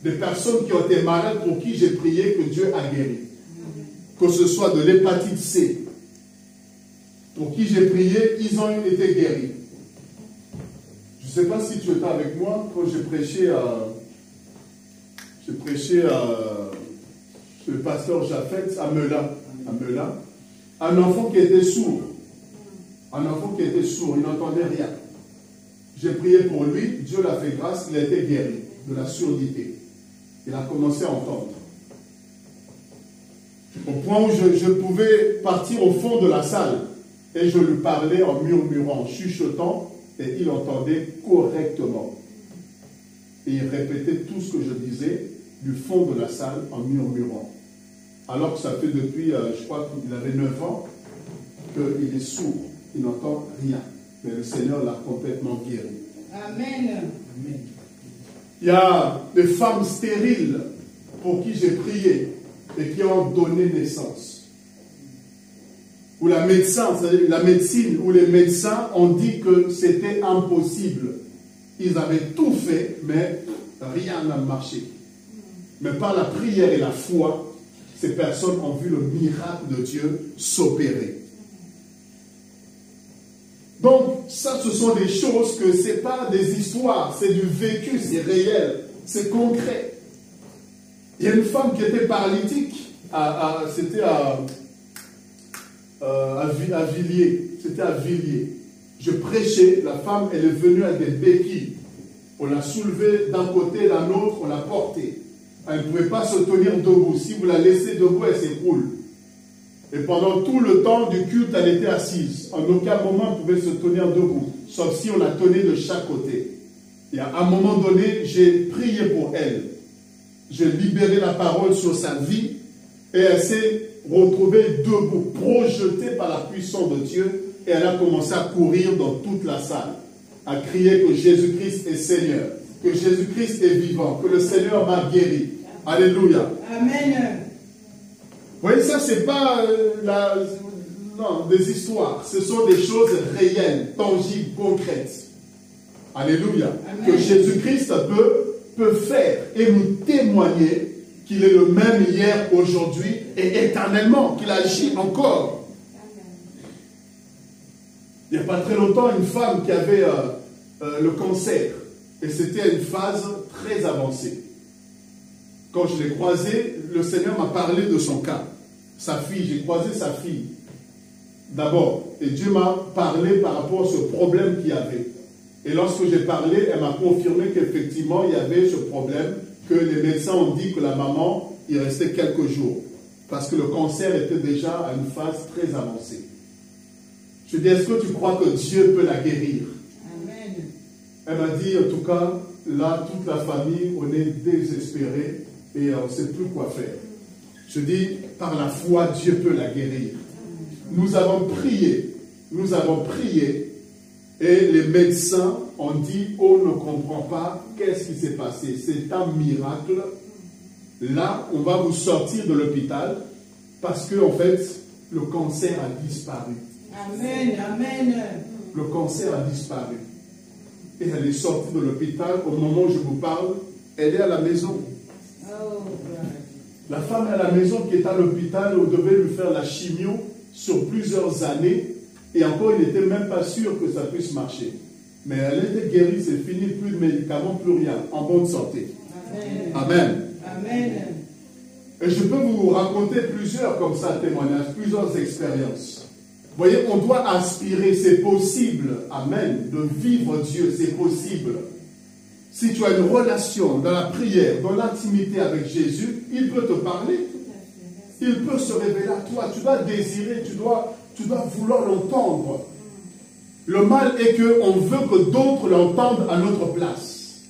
Des personnes qui ont été malades pour qui j'ai prié que Dieu a guéri. Que ce soit de l'hépatite C, pour qui j'ai prié, ils ont été guéris. Je ne sais pas si tu étais avec moi quand j'ai prêché le pasteur Japheth à Melun. Un enfant qui était sourd. Un enfant qui était sourd, il n'entendait rien. J'ai prié pour lui, Dieu l'a fait grâce, il a été guéri de la surdité. Il a commencé à entendre. Au point où je pouvais partir au fond de la salle et je lui parlais en murmurant, en chuchotant, et il entendait correctement. Et il répétait tout ce que je disais du fond de la salle en murmurant. Alors que ça fait depuis, je crois qu'il avait 9 ans, qu'il est sourd, il n'entend rien. Mais le Seigneur l'a complètement guéri. Amen. Amen. Il y a des femmes stériles pour qui j'ai prié et qui ont donné naissance. Où la médecine, où les médecins ont dit que c'était impossible. Ils avaient tout fait, mais rien n'a marché. Mais par la prière et la foi, ces personnes ont vu le miracle de Dieu s'opérer. Donc, ça, ce sont des choses que ce n'est pas des histoires, c'est du vécu, c'est réel, c'est concret. Il y a une femme qui était paralytique, c'était à Villiers. C'était à Villiers. Je prêchais, la femme, elle est venue avec des béquilles. On l'a soulevée d'un côté et d'un autre, on l'a portée. Elle ne pouvait pas se tenir debout. Si vous la laissez debout, elle s'écroule. Et pendant tout le temps du culte, elle était assise. En aucun moment, elle pouvait se tenir debout, sauf si on la tenait de chaque côté. Et à un moment donné, j'ai prié pour elle. J'ai libéré la parole sur sa vie et elle s'est retrouvée debout, projetée par la puissance de Dieu. Et elle a commencé à courir dans toute la salle, à crier que Jésus-Christ est Seigneur, que Jésus-Christ est vivant, que le Seigneur m'a guéri. Alléluia. Amen. Vous voyez, ça, c'est pas des histoires. Ce sont des choses réelles, tangibles, concrètes. Alléluia. Amen. Que Jésus-Christ peut faire et nous témoigner qu'il est le même hier, aujourd'hui et éternellement, qu'il agit encore. Il n'y a pas très longtemps, une femme qui avait le cancer. Et c'était une phase très avancée. Quand je l'ai croisée, le Seigneur m'a parlé de son cas. Sa fille, j'ai croisé sa fille d'abord. Et Dieu m'a parlé par rapport à ce problème qu'il y avait. Et lorsque j'ai parlé, elle m'a confirmé qu'effectivement, il y avait ce problème, que les médecins ont dit que la maman, il restait quelques jours. Parce que le cancer était déjà à une phase très avancée. Je dis, est-ce que tu crois que Dieu peut la guérir? Amen. Elle m'a dit, en tout cas, là, toute la famille, on est désespérés et on ne sait plus quoi faire. Je dis, par la foi, Dieu peut la guérir. Nous avons prié, et les médecins ont dit, on ne comprend pas, qu'est-ce qui s'est passé? C'est un miracle. Là, on va vous sortir de l'hôpital parce que, en fait, le cancer a disparu. Amen, amen. Le cancer a disparu. Et elle est sortie de l'hôpital. Au moment où je vous parle, elle est à la maison. Oh, la femme à la maison qui est à l'hôpital, on devait lui faire la chimio sur plusieurs années. Et encore, il n'était même pas sûr que ça puisse marcher. Mais elle était guérie, c'est fini, plus de médicaments, plus rien, en bonne santé. Amen. Amen. Amen. Et je peux vous raconter plusieurs comme ça témoignages, plusieurs expériences. Vous voyez, on doit aspirer, c'est possible, amen, de vivre Dieu, c'est possible. Si tu as une relation dans la prière, dans l'intimité avec Jésus, il peut te parler. Il peut se révéler à toi. Tu dois désirer, tu dois vouloir l'entendre. Le mal est qu'on veut que d'autres l'entendent à notre place.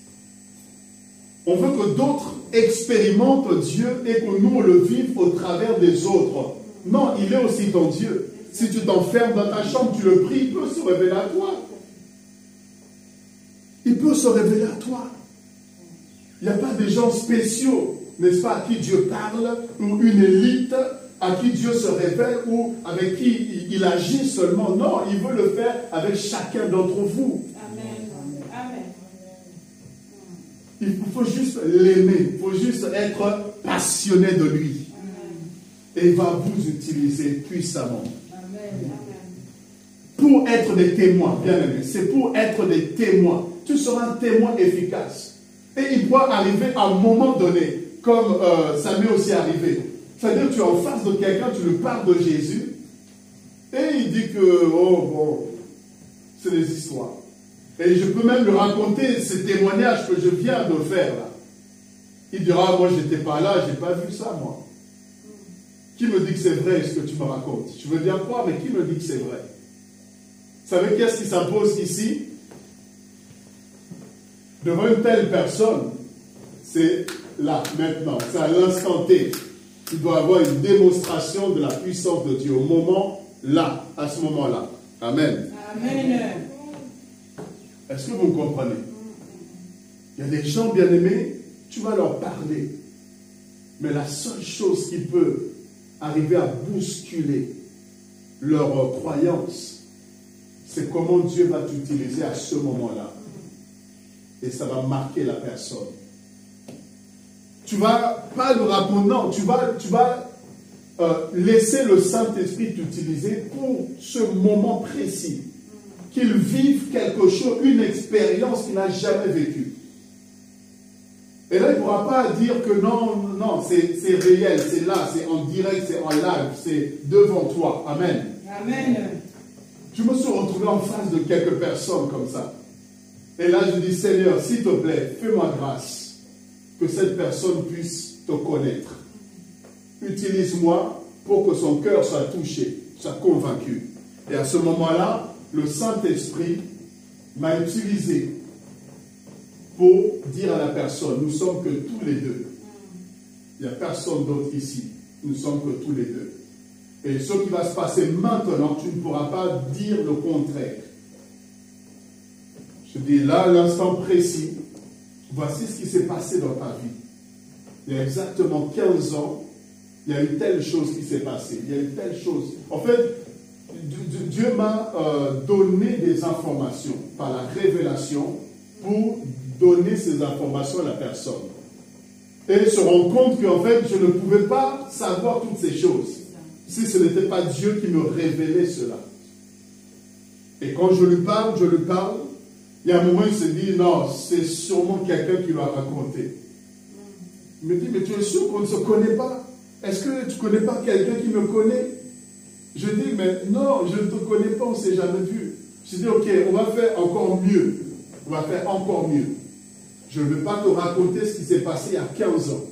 On veut que d'autres expérimentent Dieu et que nous le vivions au travers des autres. Non, il est aussi ton Dieu. Si tu t'enfermes dans ta chambre, tu le pries, il peut se révéler à toi. Il peut se révéler à toi. Il n'y a pas des gens spéciaux, n'est-ce pas, à qui Dieu parle, ou une élite, à qui Dieu se révèle ou avec qui il agit seulement. Non, il veut le faire avec chacun d'entre vous. Amen. Amen. Il faut juste l'aimer, il faut juste être passionné de lui. Et il va vous utiliser puissamment. Amen. Pour être des témoins, bien aimé. C'est pour être des témoins. Tu seras un témoin efficace. Et il doit arriver à un moment donné, comme ça m'est aussi arrivé. C'est-à-dire que tu es en face de quelqu'un, tu lui parles de Jésus, et il dit que, oh bon, c'est des histoires. Et je peux même lui raconter ces témoignages que je viens de faire là. Il dira, moi j'étais pas là, j'ai pas vu ça moi. Qui me dit que c'est vrai ce que tu me racontes? Je veux bien croire, mais qui me dit que c'est vrai? Vous savez qu'est-ce qui s'impose ici? Devant une telle personne, c'est là, maintenant, c'est à l'instant T. Il doit avoir une démonstration de la puissance de Dieu au moment là, à ce moment-là. Amen. Amen. Est-ce que vous me comprenez? Il y a des gens bien-aimés, tu vas leur parler. Mais la seule chose qui peut arriver à bousculer leur croyance, c'est comment Dieu va t'utiliser à ce moment-là. Et ça va marquer la personne. Tu vas pas le raconter, non, tu vas laisser le Saint-Esprit t'utiliser pour ce moment précis. Qu'il vive quelque chose, une expérience qu'il n'a jamais vécue. Et là, il ne pourra pas dire que non, non, c'est réel, c'est là, c'est en direct, c'est en live, c'est devant toi. Amen. Amen. Je me suis retrouvé en face de quelques personnes comme ça. Et là, je dis, Seigneur, s'il te plaît, fais-moi grâce que cette personne puisse te connaître. Utilise-moi pour que son cœur soit touché, soit convaincu. Et à ce moment-là, le Saint-Esprit m'a utilisé pour dire à la personne, nous sommes que tous les deux. Il n'y a personne d'autre ici. Nous sommes que tous les deux. Et ce qui va se passer maintenant, tu ne pourras pas dire le contraire. Je dis là, à l'instant précis, voici ce qui s'est passé dans ta vie. Il y a exactement 15 ans, il y a eu telle chose qui s'est passée. Il y a eu telle chose. En fait, Dieu m'a donné des informations par la révélation pour donner ces informations à la personne. Et se rendre compte qu'en fait, je ne pouvais pas savoir toutes ces choses si ce n'était pas Dieu qui me révélait cela. Et quand je lui parle, il y a un moment, il se dit, non, c'est sûrement quelqu'un qui l'a raconté. Il me dit, mais tu es sûr qu'on ne se connaît pas? Est-ce que tu ne connais pas quelqu'un qui me connaît? Je dis, mais non, je ne te connais pas, on ne s'est jamais vu. Je dis, ok, on va faire encore mieux. On va faire encore mieux. Je ne vais pas te raconter ce qui s'est passé il y a 15 ans.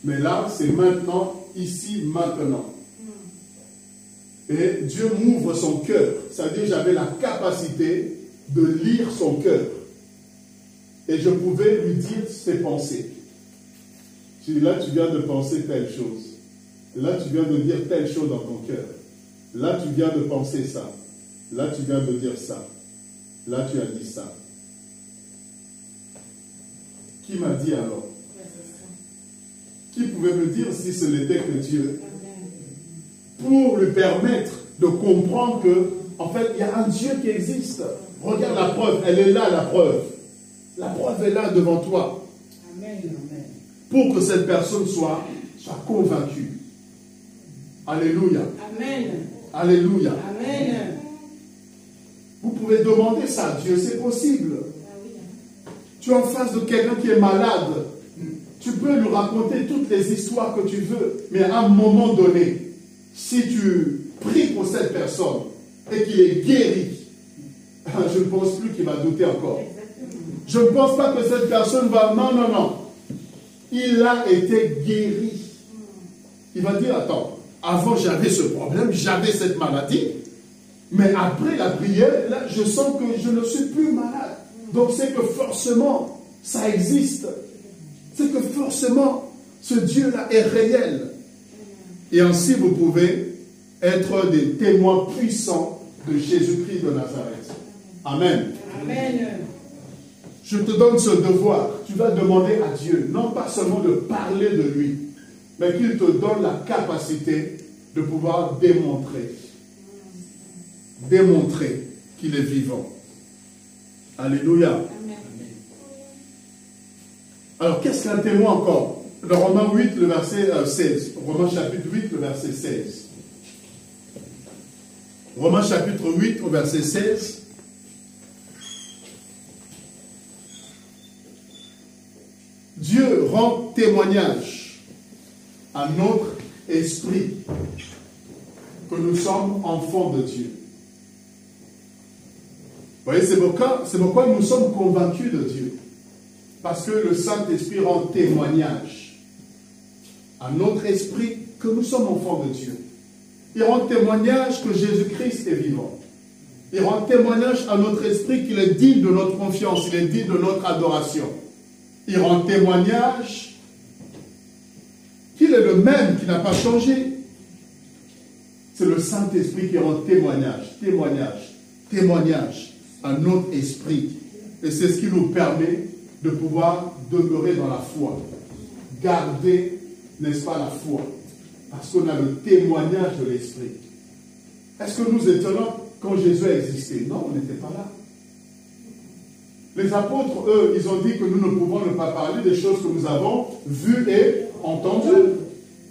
Mais là, c'est maintenant, ici, maintenant. Et Dieu m'ouvre son cœur. C'est-à-dire, j'avais la capacité de lire son cœur. Et je pouvais lui dire ses pensées. Je dis, là, tu viens de penser telle chose. Là, tu viens de dire telle chose dans ton cœur. Là, tu viens de penser ça. Là, tu viens de dire ça. Là, tu as dit ça. Qui m'a dit alors? Qui pouvait me dire si ce n'était que Dieu? Pour lui permettre de comprendre que, en fait, il y a un Dieu qui existe. Regarde la preuve, elle est là, la preuve. La preuve est là devant toi. Amen. Amen. Pour que cette personne soit convaincue. Alléluia. Amen. Alléluia. Amen. Vous pouvez demander ça à Dieu, c'est possible. Tu es en face de quelqu'un qui est malade. Tu peux lui raconter toutes les histoires que tu veux. Mais à un moment donné, si tu pries pour cette personne et qu'il est guéri, je ne pense plus qu'il va douter encore. Je ne pense pas que cette personne va... Non, non, non. Il a été guéri. Il va dire, attends, avant j'avais ce problème, j'avais cette maladie, mais après la prière, là, je sens que je ne suis plus malade. Donc c'est que forcément, ça existe. C'est que forcément, ce Dieu-là est réel. Et ainsi, vous pouvez être des témoins puissants de Jésus-Christ de Nazareth. Amen. Amen. Je te donne ce devoir. Tu vas demander à Dieu, non pas seulement de parler de lui, mais qu'il te donne la capacité de pouvoir démontrer qu'il est vivant. Alléluia. Amen. Alors, qu'est-ce qu'un témoin encore? Le Romains 8, le verset 16. Romains chapitre 8, le verset 16. Romains chapitre 8, au verset 16. Dieu rend témoignage à notre esprit que nous sommes enfants de Dieu. Vous voyez, c'est pourquoi nous sommes convaincus de Dieu. Parce que le Saint-Esprit rend témoignage à notre esprit que nous sommes enfants de Dieu. Il rend témoignage que Jésus-Christ est vivant. Il rend témoignage à notre esprit qu'il est digne de notre confiance, il est digne de notre adoration. Il rend témoignage qu'il est le même, qui n'a pas changé. C'est le Saint-Esprit qui rend témoignage à notre esprit. Et c'est ce qui nous permet de pouvoir demeurer dans la foi. Garder, n'est-ce pas, la foi. Parce qu'on a le témoignage de l'Esprit. Est-ce que nous étions là quand Jésus a existé? Non, on n'était pas là. Les apôtres, eux, ils ont dit que nous ne pouvons ne pas parler des choses que nous avons vues et entendues.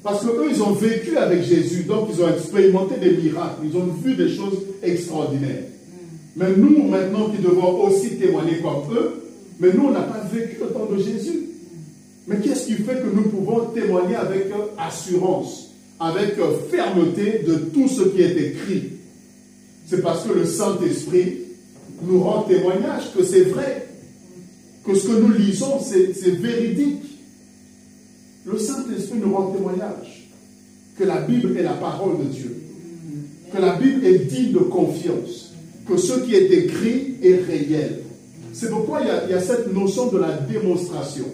Parce qu'eux, ils ont vécu avec Jésus, donc ils ont expérimenté des miracles, ils ont vu des choses extraordinaires. Mais nous, maintenant, qui devons aussi témoigner comme eux, mais nous, on n'a pas vécu le temps de Jésus. Mais qu'est-ce qui fait que nous pouvons témoigner avec assurance, avec fermeté de tout ce qui est écrit? C'est parce que le Saint-Esprit nous rend témoignage que c'est vrai, que ce que nous lisons, c'est véridique. Le Saint-Esprit nous rend témoignage que la Bible est la parole de Dieu, que la Bible est digne de confiance, que ce qui est écrit est réel. C'est pourquoi il y a cette notion de la démonstration.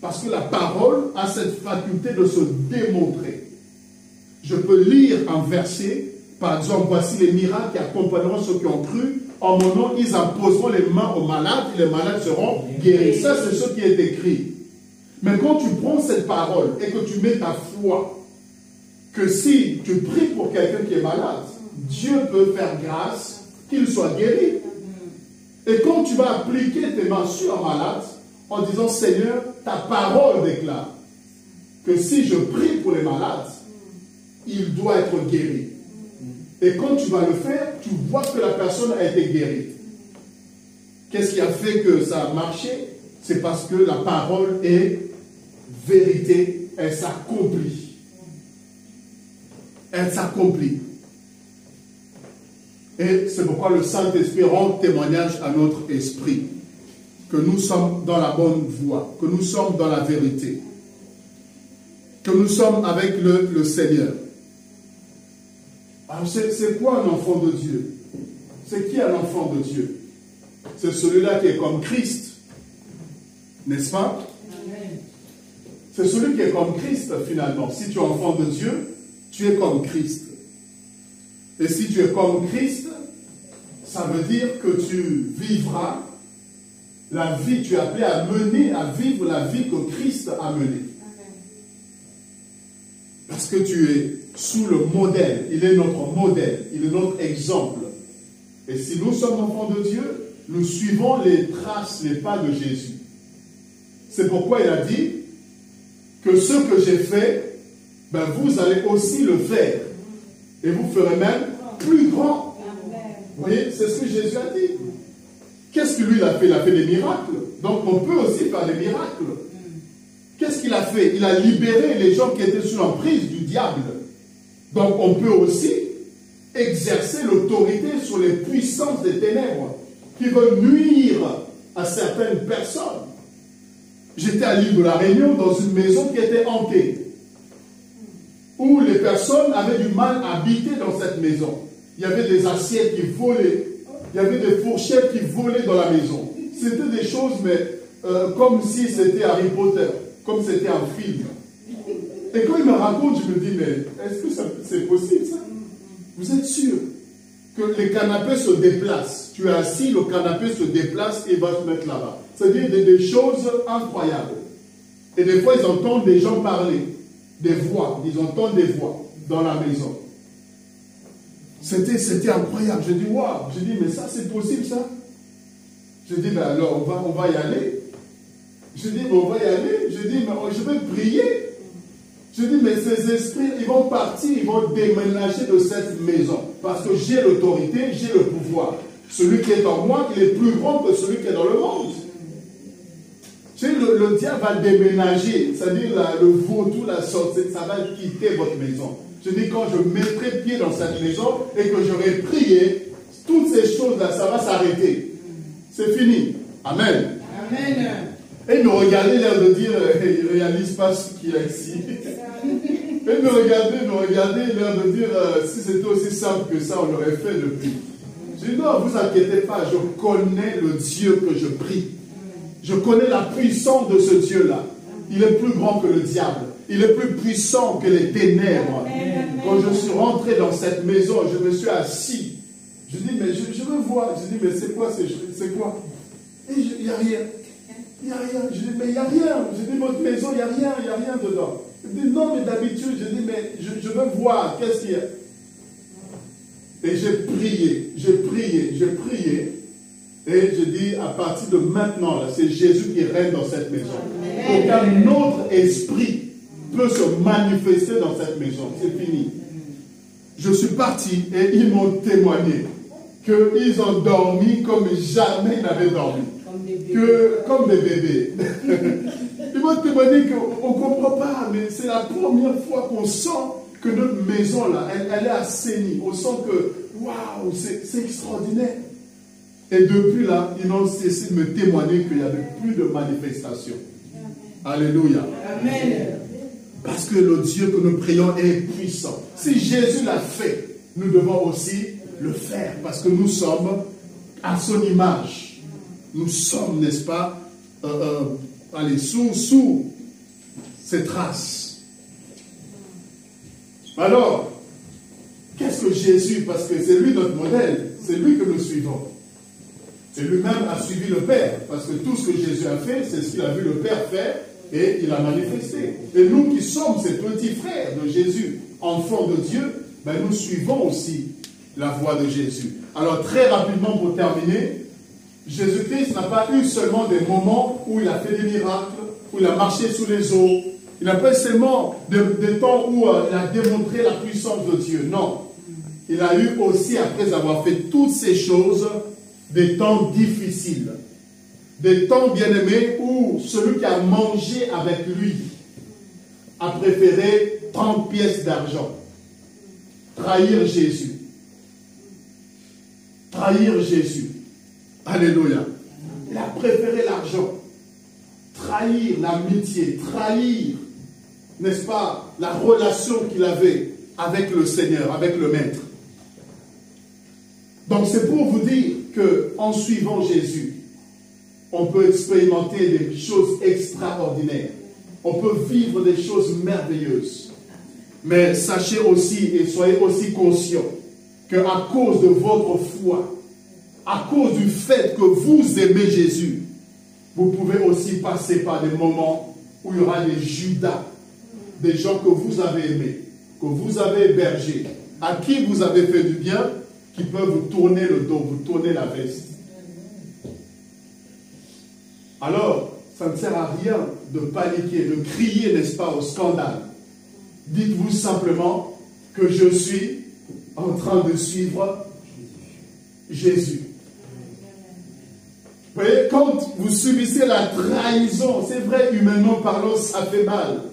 Parce que la parole a cette faculté de se démontrer. Je peux lire un verset, par exemple, voici les miracles qui accompagneront ceux qui ont cru. En mon nom, ils imposeront les mains aux malades et les malades seront guéris. Ça, c'est ce qui est écrit. Mais quand tu prends cette parole et que tu mets ta foi, que si tu pries pour quelqu'un qui est malade, Dieu peut faire grâce qu'il soit guéri. Et quand tu vas appliquer tes mains sur un malade, en disant, Seigneur, ta parole déclare que si je prie pour les malades, il doit être guéri. Et quand tu vas le faire, tu vois que la personne a été guérie. Qu'est-ce qui a fait que ça a marché? C'est parce que la parole est vérité, elle s'accomplit. Elle s'accomplit. Et c'est pourquoi le Saint-Esprit rend témoignage à notre esprit que nous sommes dans la bonne voie, que nous sommes dans la vérité, que nous sommes avec le Seigneur. Alors c'est quoi un enfant de Dieu? C'est qui un enfant de Dieu? C'est celui-là qui est comme Christ, n'est-ce pas? C'est celui qui est comme Christ finalement. Si tu es enfant de Dieu, tu es comme Christ. Et si tu es comme Christ, ça veut dire que tu vivras la vie, tu es appelé à mener, à vivre la vie que Christ a menée. Parce que tu es sous le modèle, il est notre modèle, il est notre exemple. Et si nous sommes enfants de Dieu, nous suivons les traces, les pas de Jésus. C'est pourquoi il a dit que ce que j'ai fait, ben vous allez aussi le faire. Et vous ferez même plus grand. Vous voyez, c'est ce que Jésus a dit. Qu'est-ce que lui il a fait? Il a fait des miracles. Donc on peut aussi faire des miracles. Qu'est-ce qu'il a fait? Il a libéré les gens qui étaient sous l'emprise du diable. Donc on peut aussi exercer l'autorité sur les puissances des ténèbres qui veulent nuire à certaines personnes. J'étais à l'île de la Réunion dans une maison qui était hantée, où les personnes avaient du mal à habiter dans cette maison. Il y avait des assiettes qui volaient, il y avait des fourchettes qui volaient dans la maison. C'était des choses, mais comme si c'était Harry Potter, comme c'était un film. Et quand il me raconte, je me dis, mais est-ce que c'est possible ça? Vous êtes sûr que les canapés se déplacent? Tu es assis, le canapé se déplace et va se mettre là-bas. C'est-à-dire des choses incroyables. Et des fois, ils entendent des gens parler. des voix, ils entendent des voix dans la maison. C'était incroyable. Je dis, waouh, je dis, mais ça c'est possible ça? Je dis, ben alors on va y aller. Je dis, on va y aller. Je dis, mais je vais prier. Je dis, mais ces esprits, ils vont partir, ils vont déménager de cette maison. Parce que j'ai l'autorité, j'ai le pouvoir. Celui qui est en moi, il est plus grand que celui qui est dans le monde. Tu sais, le diable va déménager, c'est-à-dire le vautour, la sortie, ça va quitter votre maison. Je dis, quand je mettrai pied dans cette maison et que j'aurai prié, toutes ces choses-là, ça va s'arrêter. C'est fini. Amen. Amen. Et nous regarder, l'air de dire, il ne réalise pas ce qu'il y a ici. Et nous regarder, l'air de dire, si c'était aussi simple que ça, on l'aurait fait depuis. Je dis, non, vous inquiétez pas, je connais le Dieu que je prie. Je connais la puissance de ce Dieu-là. Il est plus grand que le diable. Il est plus puissant que les ténèbres. Quand je suis rentré dans cette maison, je me suis assis. Je dis, mais je veux voir. Je dis, mais c'est quoi? C'est quoi? Et il n'y a rien. Il n'y a rien. Je dis, mais il n'y a rien. Je dis, votre maison, il n'y a rien dedans. Il dit, non, mais d'habitude, je dis, mais je veux voir. Qu'est-ce qu'il y a? Et j'ai prié. Et je dis, à partir de maintenant, c'est Jésus qui règne dans cette maison. Aucun autre esprit peut se manifester dans cette maison. C'est fini. Je suis parti et ils m'ont témoigné qu'ils ont dormi comme jamais ils n'avaient dormi. Comme des bébés. Ils m'ont témoigné qu'on ne comprend pas, mais c'est la première fois qu'on sent que notre maison, là, elle est assainie. On sent que, waouh, c'est extraordinaire. Et depuis là, ils n'ont cessé de me témoigner qu'il n'y avait plus de manifestation. Alléluia. Amen. Parce que le Dieu que nous prions est puissant. Si Jésus l'a fait, nous devons aussi le faire. Parce que nous sommes à son image. Nous sommes, n'est-ce pas, sous ses traces. Alors, qu'est-ce que Jésus, parce que c'est lui notre modèle, c'est lui que nous suivons. Et lui-même a suivi le Père, parce que tout ce que Jésus a fait, c'est ce qu'il a vu le Père faire, et il a manifesté. Et nous qui sommes ces petits frères de Jésus, enfants de Dieu, ben nous suivons aussi la voie de Jésus. Alors très rapidement pour terminer, Jésus-Christ n'a pas eu seulement des moments où il a fait des miracles, où il a marché sous les eaux. Il n'a pas seulement des temps où il a démontré la puissance de Dieu. Non. Il a eu aussi, après avoir fait toutes ces choses, des temps difficiles. Des temps bien-aimés où celui qui a mangé avec lui a préféré 30 pièces d'argent. Trahir Jésus. Trahir Jésus. Alléluia. Il a préféré l'argent. Trahir l'amitié. Trahir, n'est-ce pas, la relation qu'il avait avec le Seigneur, avec le Maître. Donc c'est pour vous dire qu'en suivant Jésus, on peut expérimenter des choses extraordinaires. On peut vivre des choses merveilleuses. Mais sachez aussi et soyez aussi conscients qu'à cause de votre foi, à cause du fait que vous aimez Jésus, vous pouvez aussi passer par des moments où il y aura des Judas, des gens que vous avez aimés, que vous avez hébergés, à qui vous avez fait du bien, qui peuvent vous tourner le dos, vous tourner la veste. Alors, ça ne sert à rien de paniquer, de crier, n'est-ce pas, au scandale. Dites-vous simplement que je suis en train de suivre Jésus. Vous voyez, quand vous subissez la trahison, c'est vrai, humainement parlant, ça fait mal.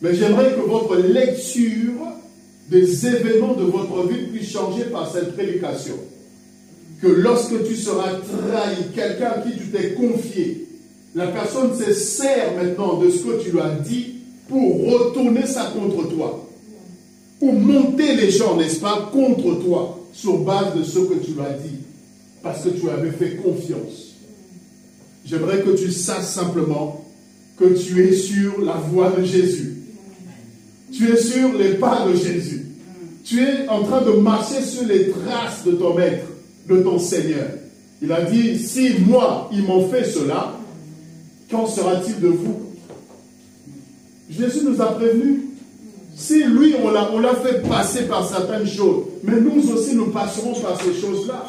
Mais j'aimerais que votre lecture des événements de votre vie puisse changer par cette prédication. Que lorsque tu seras trahi, quelqu'un à qui tu t'es confié, la personne se sert maintenant de ce que tu lui as dit pour retourner ça contre toi. Ou monter les gens, n'est-ce pas, contre toi, sur base de ce que tu lui as dit. Parce que tu avais fait confiance. J'aimerais que tu saches simplement que tu es sur la voie de Jésus. Tu es sur les pas de Jésus. Tu es en train de marcher sur les traces de ton Maître, de ton Seigneur. Il a dit, si moi, ils m'ont fait cela, qu'en sera-t-il de vous? Jésus nous a prévenus. Si lui, on l'a fait passer par certaines choses, mais nous aussi, nous passerons par ces choses-là.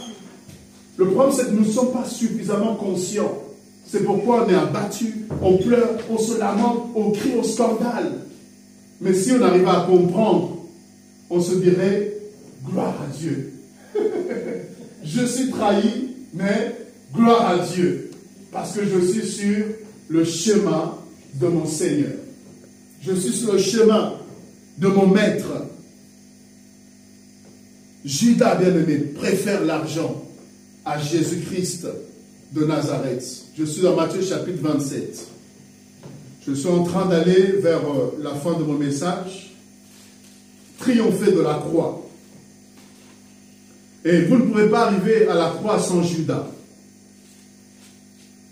Le problème, c'est que nous ne sommes pas suffisamment conscients. C'est pourquoi on est abattu, on pleure, on se lamente, on crie au scandale. Mais si on arrive à comprendre, on se dirait, gloire à Dieu. Je suis trahi, mais gloire à Dieu. Parce que je suis sur le chemin de mon Seigneur. Je suis sur le chemin de mon maître. Judas, bien-aimé, préfère l'argent à Jésus-Christ de Nazareth. Je suis dans Matthieu chapitre 27. Je suis en train d'aller vers la fin de mon message. Triompher de la croix. Et vous ne pouvez pas arriver à la croix sans Judas.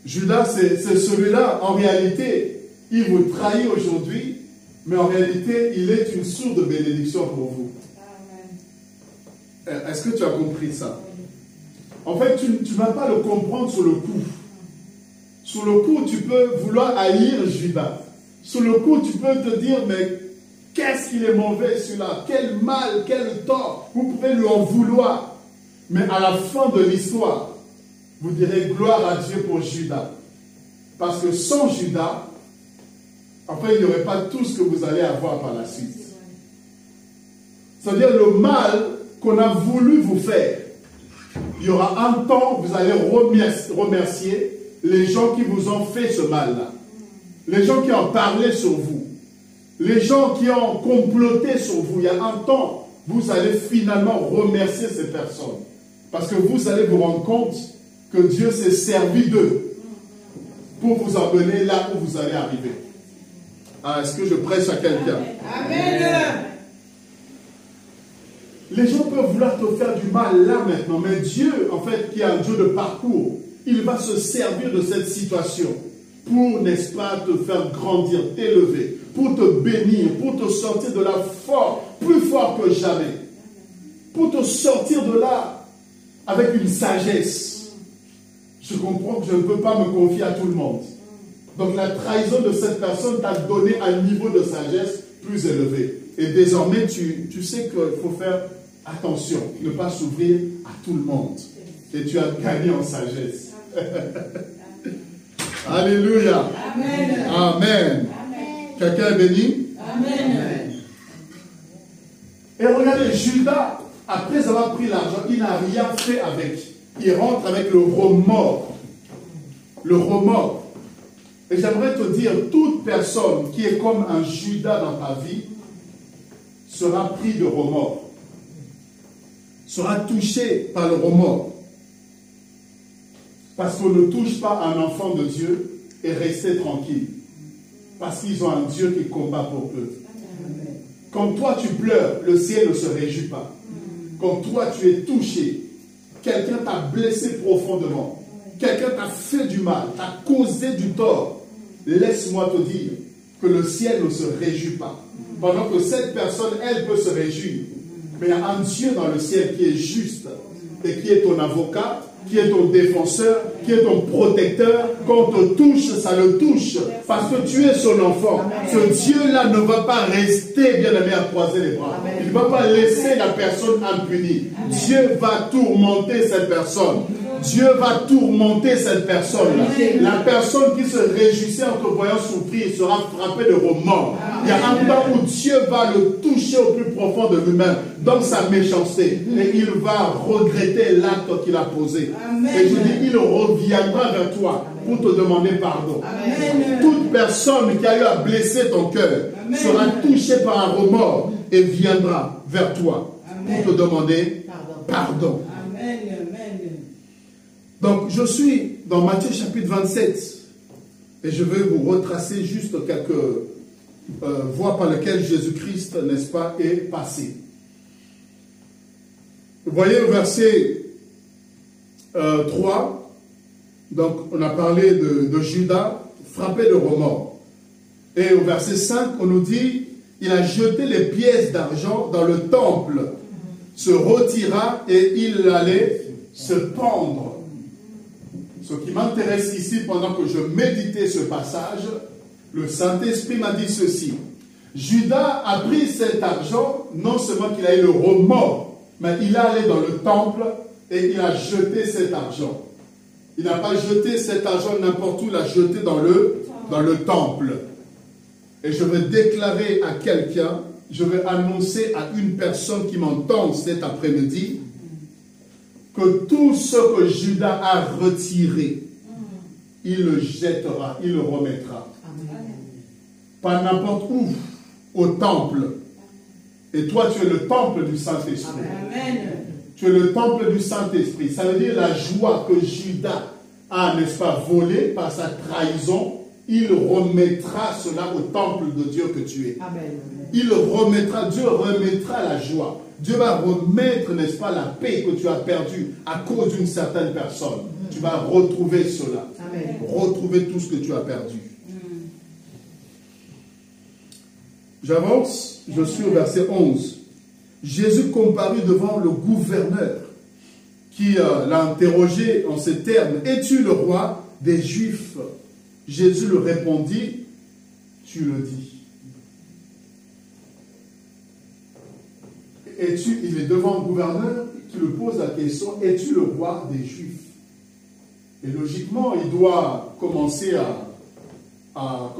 Judas, c'est celui-là, en réalité, il vous trahit aujourd'hui, mais en réalité, il est une source de bénédiction pour vous. Est-ce que tu as compris ça? En fait, tu ne vas pas le comprendre sur le coup. Sur le coup, tu peux vouloir haïr Judas. Sur le coup, tu peux te dire, mais qu'est-ce qu'il est mauvais celui-là? Quel mal, quel tort. Vous pouvez lui en vouloir. Mais à la fin de l'histoire, vous direz gloire à Dieu pour Judas. Parce que sans Judas, en fait, il n'y aurait pas tout ce que vous allez avoir par la suite. C'est-à-dire le mal qu'on a voulu vous faire. Il y aura un temps, vous allez remercier les gens qui vous ont fait ce mal-là. Les gens qui ont parlé sur vous. Les gens qui ont comploté sur vous. Il y a un temps, vous allez finalement remercier ces personnes. Parce que vous allez vous rendre compte que Dieu s'est servi d'eux pour vous emmener là où vous allez arriver. Ah, est-ce que je prêche à quelqu'un? Amen. Les gens peuvent vouloir te faire du mal là maintenant, mais Dieu, en fait, qui est un Dieu de parcours, il va se servir de cette situation pour, n'est-ce pas, te faire grandir, t'élever, pour te bénir, pour te sortir de là fort, plus fort que jamais, pour te sortir de là avec une sagesse. Je comprends que je ne peux pas me confier à tout le monde. Donc la trahison de cette personne t'a donné un niveau de sagesse plus élevé. Et désormais, tu sais qu'il faut faire attention, ne pas s'ouvrir à tout le monde. Et tu as gagné en sagesse. Alléluia. Amen. Amen. Quelqu'un est béni? Amen. Et regardez, Judas, après avoir pris l'argent, il n'a rien fait avec. Il rentre avec le remords. Le remords. Et j'aimerais te dire, toute personne qui est comme un Judas dans ta vie sera pris de remords. Sera touché par le remords. Parce qu'on ne touche pas un enfant de Dieu et rester tranquille. Parce qu'ils ont un Dieu qui combat pour eux. Quand toi tu pleures, le ciel ne se réjouit pas. Quand toi tu es touché, quelqu'un t'a blessé profondément, quelqu'un t'a fait du mal, t'a causé du tort, laisse-moi te dire que le ciel ne se réjouit pas. Pendant que cette personne, elle peut se réjouir. Mais il y a un Dieu dans le ciel qui est juste et qui est ton avocat, qui est ton défenseur, qui est ton protecteur. Quand on te touche, ça le touche. Parce que tu es son enfant. Ce Dieu-là ne va pas rester bien aimé à croiser les bras. Il ne va pas laisser la personne impunie. Dieu va tourmenter cette personne. Dieu va tourmenter cette personne. La personne qui se réjouissait en te voyant souffrir sera frappée de remords. Il y a un temps où Dieu va le toucher au plus profond de lui-même, dans sa méchanceté. Et il va regretter l'acte qu'il a posé. Et je dis, il reviendra vers toi pour te demander pardon. Toute personne qui a eu à blesser ton cœur sera touchée par un remords et viendra vers toi pour te demander pardon. Donc, je suis dans Matthieu chapitre 27 et je vais vous retracer juste quelques voies par lesquelles Jésus-Christ, n'est-ce pas, est passé. Vous voyez au verset 3, donc on a parlé de Judas frappé de remords. Et au verset 5, on nous dit, il a jeté les pièces d'argent dans le temple, se retira et il allait se pendre. Ce qui m'intéresse ici, pendant que je méditais ce passage, le Saint-Esprit m'a dit ceci. Judas a pris cet argent, non seulement qu'il a eu le remords, mais il est allé dans le temple et il a jeté cet argent. Il n'a pas jeté cet argent n'importe où, il l'a jeté dans le temple. Et je veux déclarer à quelqu'un, je veux annoncer à une personne qui m'entend cet après-midi, que tout ce que Judas a retiré, il le jettera, il le remettra. Amen. Pas n'importe où, au temple. Et toi, tu es le temple du Saint-Esprit. Amen. Tu es le temple du Saint-Esprit. Ça veut dire la joie que Judas a, n'est-ce pas, volée par sa trahison, il remettra cela au temple de Dieu que tu es. Amen. Il remettra, Dieu remettra la joie. Dieu va remettre, n'est-ce pas, la paix que tu as perdue à cause d'une certaine personne. Tu vas retrouver cela. Amen. Retrouver tout ce que tu as perdu. J'avance, je suis au verset 11. Jésus comparut devant le gouverneur qui l'a interrogé en ces termes. Es-tu le roi des Juifs? Jésus lui répondit, tu le dis. Il est devant le gouverneur qui lui pose la question, es-tu le roi des Juifs? Et logiquement, il doit commencer à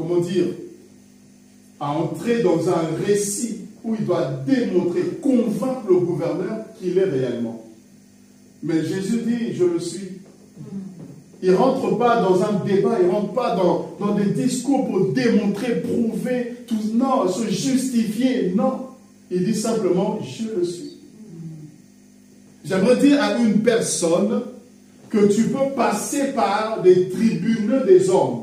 entrer dans un récit où il doit démontrer, convaincre le gouverneur qu'il est réellement. Mais Jésus dit, je le suis. Il ne rentre pas dans un débat, il ne rentre pas dans des discours pour démontrer, prouver, tout, non, se justifier, non. Il dit simplement, je le suis. J'aimerais dire à une personne que tu peux passer par des tribunaux des hommes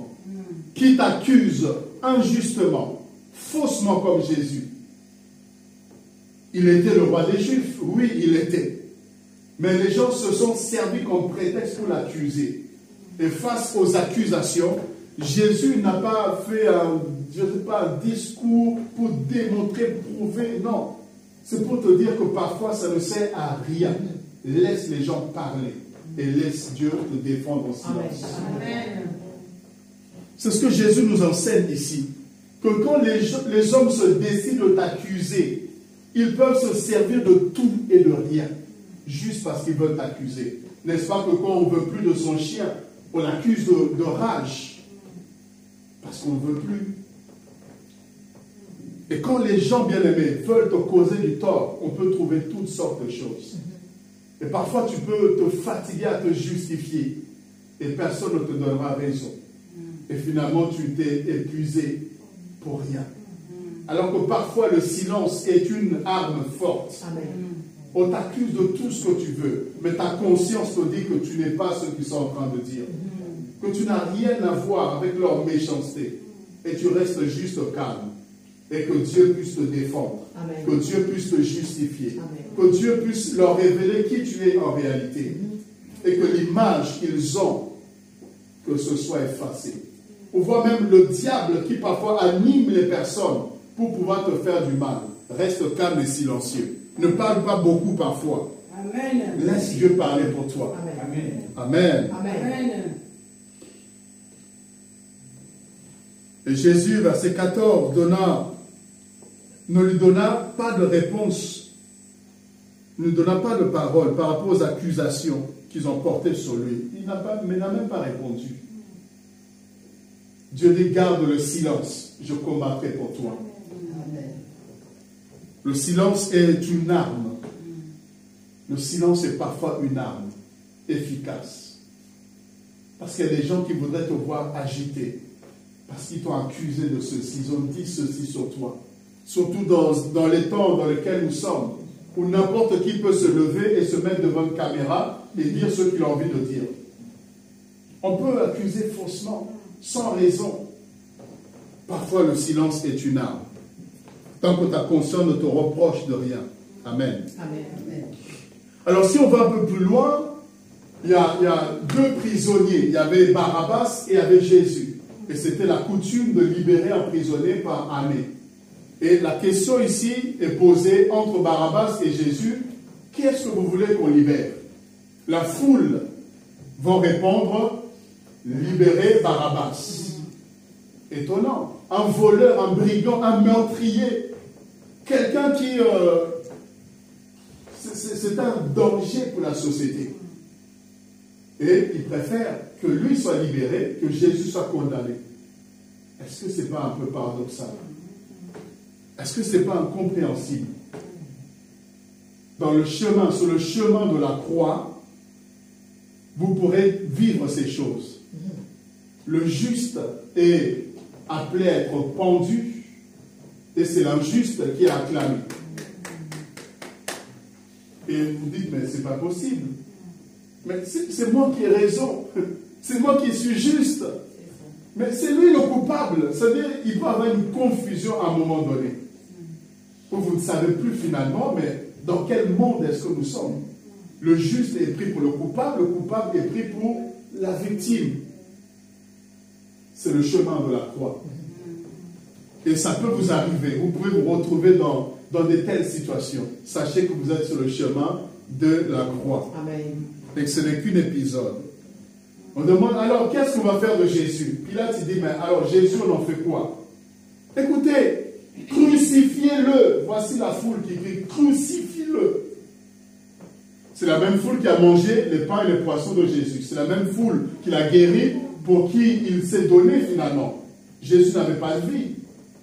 qui t'accusent injustement, faussement comme Jésus. Il était le roi des Juifs, oui, il était. Mais les gens se sont servis comme prétexte pour l'accuser. Et face aux accusations, Jésus n'a pas fait un discours pour démontrer, prouver, non. C'est pour te dire que parfois ça ne sert à rien. Laisse les gens parler et laisse Dieu te défendre en silence. Amen. C'est ce que Jésus nous enseigne ici. Que quand les hommes se décident de t'accuser, ils peuvent se servir de tout et de rien, juste parce qu'ils veulent t'accuser. N'est-ce pas que quand on ne veut plus de son chien, on l'accuse de rage, parce qu'on ne veut plus. Et quand les gens bien-aimés veulent te causer du tort, on peut trouver toutes sortes de choses. Et parfois tu peux te fatiguer à te justifier, et personne ne te donnera raison. Et finalement tu t'es épuisé pour rien. Alors que parfois le silence est une arme forte. Amen. On t'accuse de tout ce que tu veux, mais ta conscience te dit que tu n'es pas ce qu'ils sont en train de dire. Que tu n'as rien à voir avec leur méchanceté. Et tu restes juste calme. Et que Dieu puisse te défendre. Amen. Que Dieu puisse te justifier. Amen. Que Dieu puisse leur révéler qui tu es en réalité. Et que l'image qu'ils ont, que ce soit effacé. On voit même le diable qui parfois anime les personnes pour pouvoir te faire du mal. Reste calme et silencieux. Ne parle pas beaucoup parfois. Amen. Laisse Dieu parler pour toi. Amen. Amen. Amen. Et Jésus, verset 14, ne lui donna pas de réponse, ne lui donna pas de parole par rapport aux accusations qu'ils ont portées sur lui. Il n'a même pas répondu. Dieu dit, garde le silence, je combattrai pour toi. Amen. Le silence est une arme. Le silence est parfois une arme efficace. Parce qu'il y a des gens qui voudraient te voir agité. Parce qu'ils t'ont accusé de ceci, ils ont dit ceci sur toi. Surtout dans les temps dans lesquels nous sommes, où n'importe qui peut se lever et se mettre devant une caméra et dire ce qu'il a envie de dire. On peut accuser faussement, sans raison. Parfois le silence est une arme. Tant que ta conscience ne te reproche de rien. Amen. Amen. Alors si on va un peu plus loin, il y a deux prisonniers. Il y avait Barabbas et il y avait Jésus. Et c'était la coutume de libérer un prisonnier par année. Et la question ici est posée entre Barabbas et Jésus. Qui est-ce que vous voulez qu'on libère? La foule va répondre, libérer Barabbas. étonnant. Un voleur, un brigand, un meurtrier. Quelqu'un qui... c'est un danger pour la société. Et il préfère que lui soit libéré, que Jésus soit condamné. Est-ce que ce n'est pas un peu paradoxal? Est-ce que ce n'est pas incompréhensible? Dans le chemin, sur le chemin de la croix, vous pourrez vivre ces choses. Le juste est appelé à être pendu, et c'est l'injuste qui est acclamé. Et vous dites, mais c'est pas possible. Mais c'est moi qui ai raison. C'est moi qui suis juste. Mais c'est lui le coupable. C'est-à-dire, il peut y avoir une confusion à un moment donné. Où vous ne savez plus finalement, mais dans quel monde est-ce que nous sommes? Le juste est pris pour le coupable est pris pour la victime. C'est le chemin de la croix. Et ça peut vous arriver. Vous pouvez vous retrouver dans de telles situations. Sachez que vous êtes sur le chemin de la croix. Amen. Et que ce n'est qu'un épisode. On demande, alors, qu'est-ce qu'on va faire de Jésus? Pilate, il dit, mais alors, Jésus, on en fait quoi? Écoutez, crucifiez-le. Voici la foule qui crie, crucifiez-le. C'est la même foule qui a mangé les pains et les poissons de Jésus. C'est la même foule qui l'a guéri, pour qui il s'est donné finalement. Jésus n'avait pas de vie.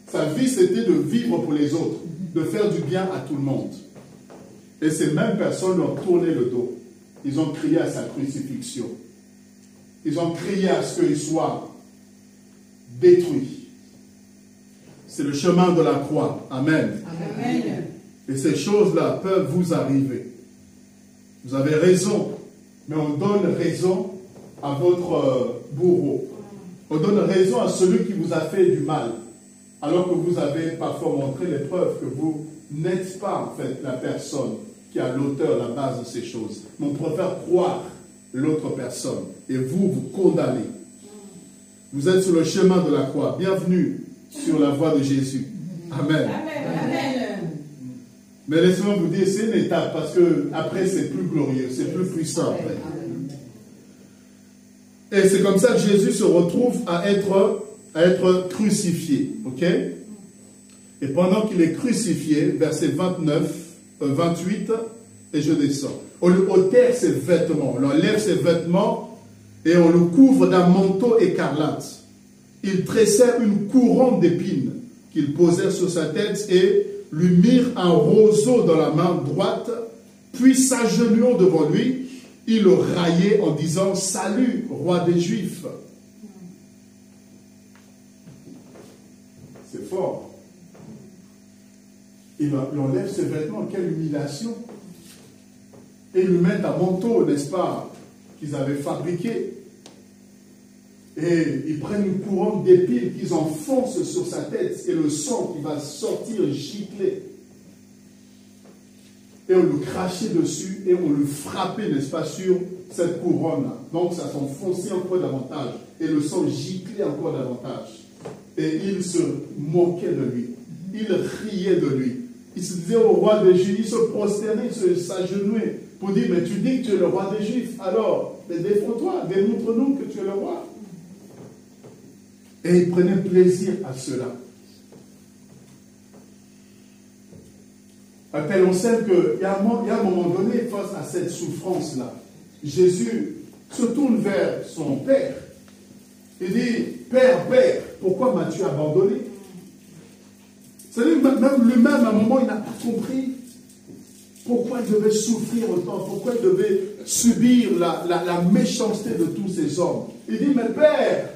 Sa vie, c'était de vivre pour les autres, de faire du bien à tout le monde. Et ces mêmes personnes lui ont tourné le dos. Ils ont crié à sa crucifixion. Ils ont crié à ce qu'il soit détruit. C'est le chemin de la croix. Amen. Amen. Et ces choses-là peuvent vous arriver. Vous avez raison, mais on donne raison à votre bourreau. On donne raison à celui qui vous a fait du mal, alors que vous avez parfois montré les preuves que vous n'êtes pas en fait la personne qui a l'auteur, la base de ces choses. Mais on préfère croire l'autre personne et vous condamnez. Vous êtes sur le chemin de la croix. Bienvenue sur la voie de Jésus. Amen. Amen. Mais laissez-moi vous dire, c'est une étape parce que après c'est plus glorieux, c'est plus puissant. Après. Et c'est comme ça que Jésus se retrouve à être crucifié. Ok? Et pendant qu'il est crucifié, verset 28, et je descends. On lui ôtèrent ses vêtements, on enlève ses vêtements et on le couvre d'un manteau écarlate. Ils tressèrent une couronne d'épines qu'ils posèrent sur sa tête et lui mirent un roseau dans la main droite, puis s'agenouillant devant lui, ils le raillaient en disant « Salut, roi des Juifs !» C'est fort. Il enlève ses vêtements, quelle humiliation. Et ils lui mettent un manteau, n'est-ce pas, qu'ils avaient fabriqué. Et ils prennent une couronne d'épines qu'ils enfoncent sur sa tête et le sang qui va sortir gicler. Et on le crachait dessus et on le frappait, n'est-ce pas, sur cette couronne-là. Donc ça s'enfonçait encore davantage et le sang giclait encore davantage. Et il se moquait de lui. Il riait de lui. Il se disait au roi des Juifs, il se prosternait, il s'agenouillait pour dire, mais tu dis que tu es le roi des Juifs, alors, mais défends-toi, démontre-nous que tu es le roi. Et il prenait plaisir à cela. À tel enseigne qu'il y a un moment donné, face à cette souffrance-là, Jésus se tourne vers son Père et dit, Père, Père, pourquoi m'as-tu abandonné? C'est-à-dire, même lui-même, à un moment, il n'a pas compris pourquoi il devait souffrir autant, pourquoi il devait subir la méchanceté de tous ces hommes. Il dit, mais Père,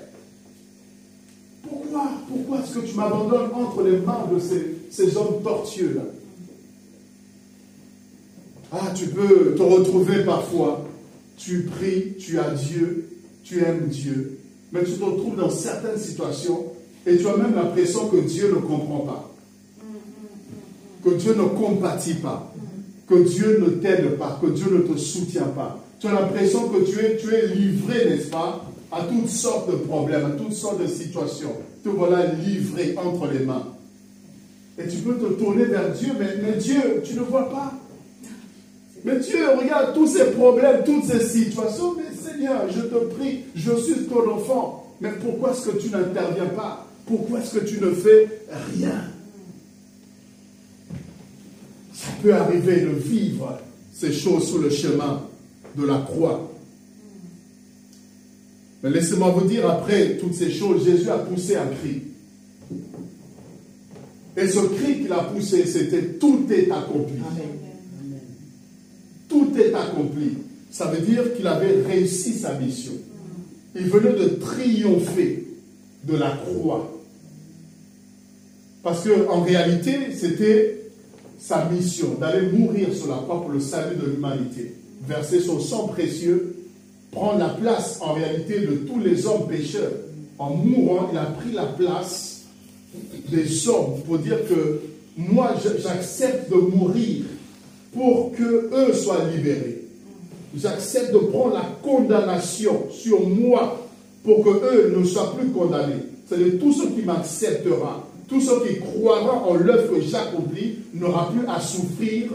pourquoi est-ce que tu m'abandonnes entre les mains de ces hommes tortueux-là? Ah, tu peux te retrouver parfois, tu pries, tu as Dieu, tu aimes Dieu, mais tu te retrouves dans certaines situations et tu as même l'impression que Dieu ne comprend pas, que Dieu ne compatit pas, que Dieu ne t'aide pas, que Dieu ne te soutient pas. Tu as l'impression que tu es livré, n'est-ce pas, à toutes sortes de problèmes, à toutes sortes de situations. Te voilà livré entre les mains. Et tu peux te tourner vers Dieu, mais Dieu, tu ne vois pas. Mais Dieu, regarde tous ces problèmes, toutes ces situations. Mais Seigneur, je te prie, je suis ton enfant. Mais pourquoi est-ce que tu n'interviens pas? Pourquoi est-ce que tu ne fais rien? Ça peut arriver de vivre ces choses sur le chemin de la croix. Mais laissez-moi vous dire, après toutes ces choses, Jésus a poussé un cri. Et ce cri qu'il a poussé, c'était « Tout est accompli ». Tout est accompli. Ça veut dire qu'il avait réussi sa mission. Il venait de triompher de la croix. Parce qu'en réalité, c'était sa mission d'aller mourir sur la croix pour le salut de l'humanité. Verser son sang précieux, prendre la place en réalité de tous les hommes pécheurs. En mourant, il a pris la place des hommes pour dire que moi, j'accepte de mourir pour que eux soient libérés. J'accepte de prendre la condamnation sur moi pour que eux ne soient plus condamnés. C'est-à-dire tout ce qui m'acceptera, tout ce qui croira en l'œuvre que j'accomplis n'aura plus à souffrir,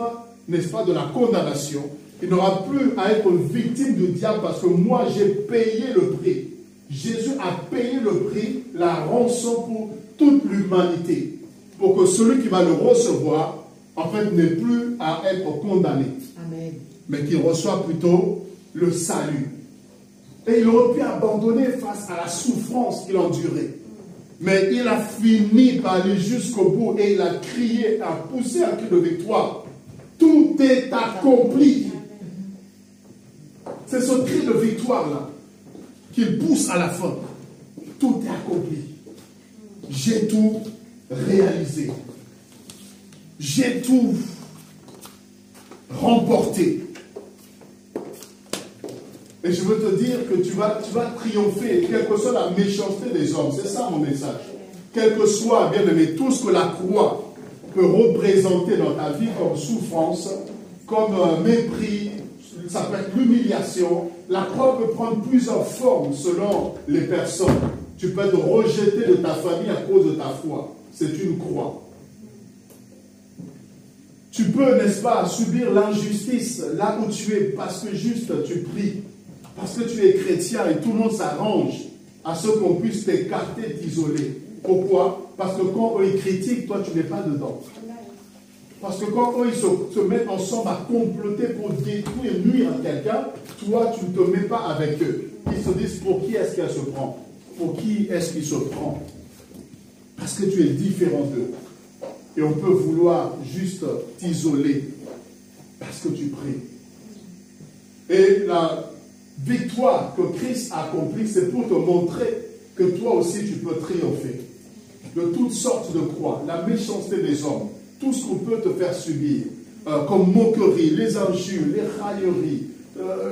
n'est-ce pas, de la condamnation. Il n'aura plus à être victime du diable parce que moi j'ai payé le prix. Jésus a payé le prix, la rançon pour toute l'humanité, pour que celui qui va le recevoir, en fait, n'ait plus à être condamné. Amen. Mais qu'il reçoive plutôt le salut. Et il aurait pu abandonner face à la souffrance qu'il endurait. Mais il a fini par aller jusqu'au bout et il a crié, a poussé un cri de victoire. Tout est accompli. C'est ce cri de victoire-là qu'il pousse à la fin. Tout est accompli. J'ai tout réalisé. J'ai tout remporté. Et je veux te dire que tu vas triompher, quelle que soit la méchanceté des hommes. C'est ça mon message. Quel que soit, bien aimé, tout ce que la croix peut représenter dans ta vie comme souffrance, comme mépris, ça peut être l'humiliation. La croix peut prendre plusieurs formes selon les personnes. Tu peux être rejeté de ta famille à cause de ta foi. C'est une croix. Tu peux, n'est-ce pas, subir l'injustice là où tu es parce que juste tu pries. Parce que tu es chrétien et tout le monde s'arrange à ce qu'on puisse t'écarter, t'isoler. Pourquoi? Parce que quand eux ils critiquent, toi tu n'es pas dedans. Parce que quand eux ils se mettent ensemble à comploter pour détruire, nuire à quelqu'un, toi tu ne te mets pas avec eux. Ils se disent pour qui est-ce qu'elle se prend? Pour qui est-ce qu'il se prend? Parce que tu es différent d'eux. Et on peut vouloir juste t'isoler parce que tu pries. Et la victoire que Christ a accomplie, c'est pour te montrer que toi aussi tu peux triompher de toutes sortes de croix, la méchanceté des hommes, tout ce qu'on peut te faire subir, comme moquerie, les injures, les railleries,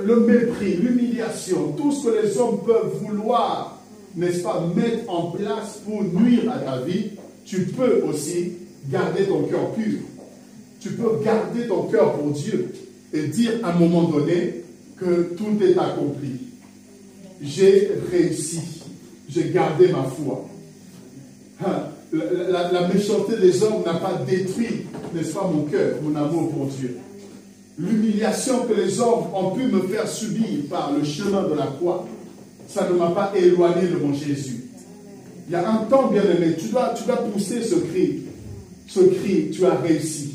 le mépris, l'humiliation, tout ce que les hommes peuvent vouloir, n'est-ce pas, mettre en place pour nuire à ta vie, tu peux aussi garder ton cœur pur. Tu peux garder ton cœur pour Dieu et dire à un moment donné que tout est accompli. J'ai réussi. J'ai gardé ma foi. La méchanceté des hommes n'a pas détruit, n'est-ce pas, mon cœur, mon amour pour Dieu. L'humiliation que les hommes ont pu me faire subir par le chemin de la croix, ça ne m'a pas éloigné de mon Jésus. Il y a un temps, bien aimé, tu dois pousser ce cri. Ce cri, tu as réussi.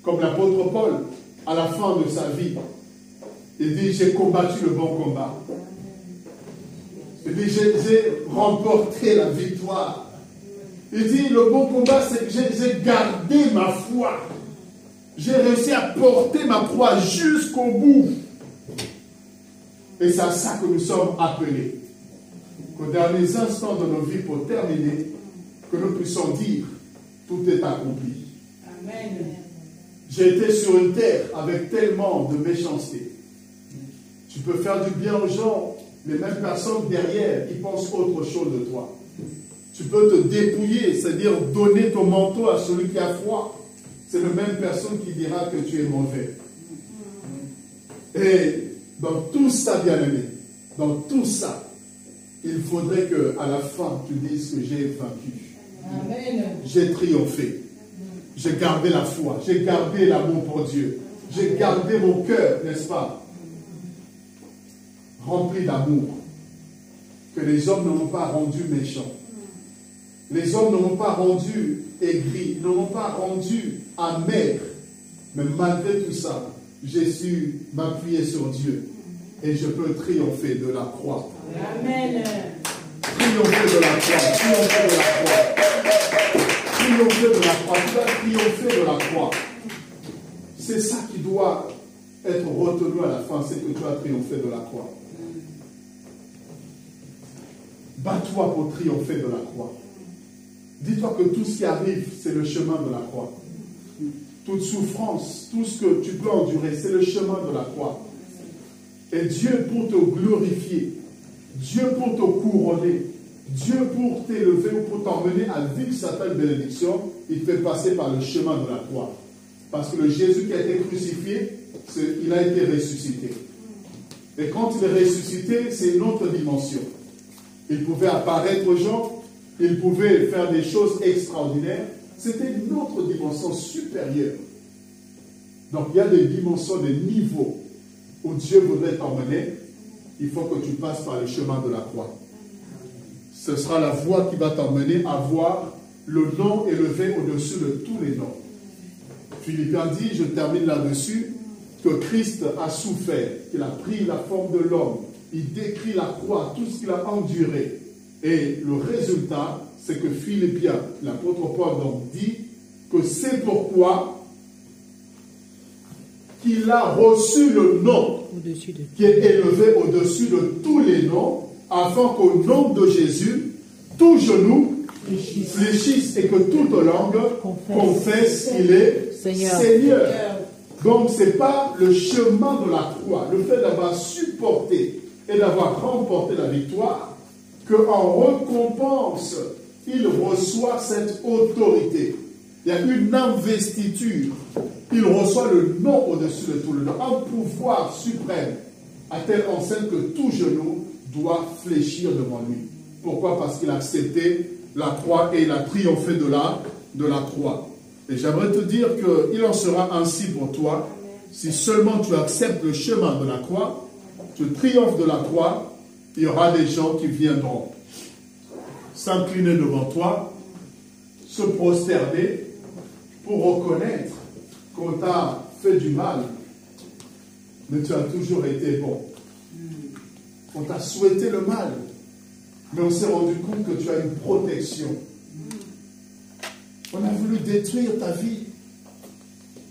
Comme l'apôtre Paul, à la fin de sa vie, il dit, j'ai combattu le bon combat. Il dit, j'ai remporté la victoire. Il dit, le bon combat, c'est que j'ai gardé ma foi. J'ai réussi à porter ma croix jusqu'au bout. Et c'est à ça que nous sommes appelés. Qu'aux derniers instants de nos vies, pour terminer, que nous puissions dire, tout est accompli. Amen. J'ai été sur une terre avec tellement de méchanceté. Tu peux faire du bien aux gens, les mêmes personnes derrière qui pensent autre chose de toi. Tu peux te dépouiller, c'est-à-dire donner ton manteau à celui qui a froid. C'est la même personne qui dira que tu es mauvais. Et dans tout ça, bien-aimé, dans tout ça, il faudrait qu'à la fin, tu dises que j'ai vaincu. Amen. J'ai triomphé. J'ai gardé la foi. J'ai gardé l'amour pour Dieu. J'ai gardé mon cœur, n'est-ce pas, rempli d'amour, que les hommes ne m'ont pas rendu méchant. Les hommes ne m'ont pas rendu aigri, ne m'ont pas rendu amer. Mais malgré tout ça, j'ai su m'appuyer sur Dieu. Et je peux triompher de la croix. Amen. Triompher de la croix, triompher de la croix. Triompher de la croix, tu dois triompher de la croix. C'est ça qui doit être retenu à la fin, c'est que tu as triomphé de la croix. Bats-toi pour triompher de la croix. Dis-toi que tout ce qui arrive, c'est le chemin de la croix. Toute souffrance, tout ce que tu peux endurer, c'est le chemin de la croix. Et Dieu pour te glorifier, Dieu pour te couronner, Dieu pour t'élever ou pour t'emmener à vivre certaines bénédictions, il fait passer par le chemin de la croix. Parce que le Jésus qui a été crucifié, il a été ressuscité. Et quand il est ressuscité, c'est une autre dimension. Il pouvait apparaître aux gens, il pouvait faire des choses extraordinaires. C'était une autre dimension supérieure. Donc il y a des dimensions, des niveaux où Dieu voudrait t'emmener. Il faut que tu passes par le chemin de la croix. Ce sera la voie qui va t'emmener à voir le nom élevé au-dessus de tous les noms. Philippiens dit, je termine là-dessus, que Christ a souffert, qu'il a pris la forme de l'homme. Il décrit la croix, tout ce qu'il a enduré. Et le résultat, c'est que Philippiens, l'apôtre Paul donc dit que c'est pourquoi qu'il a reçu le nom qui est élevé au-dessus de tous les noms, afin qu'au nom de Jésus, tout genou fléchisse et que toute langue confesse qu'il est Seigneur. Donc ce n'est pas le chemin de la croix, le fait d'avoir supporté et d'avoir remporté la victoire, qu'en récompense, il reçoit cette autorité. Il y a une investiture. Il reçoit le nom au-dessus de tout le nom. Un pouvoir suprême à telle enseigne que tout genou doit fléchir devant lui. Pourquoi? Parce qu'il a accepté la croix et il a triomphé de la croix. Et j'aimerais te dire qu'il en sera ainsi pour toi. Si seulement tu acceptes le chemin de la croix, tu triomphes de la croix, il y aura des gens qui viendront s'incliner devant toi, se prosterner pour reconnaître qu'on t'a fait du mal, mais tu as toujours été bon. On t'a souhaité le mal, mais on s'est rendu compte que tu as une protection. On a voulu détruire ta vie,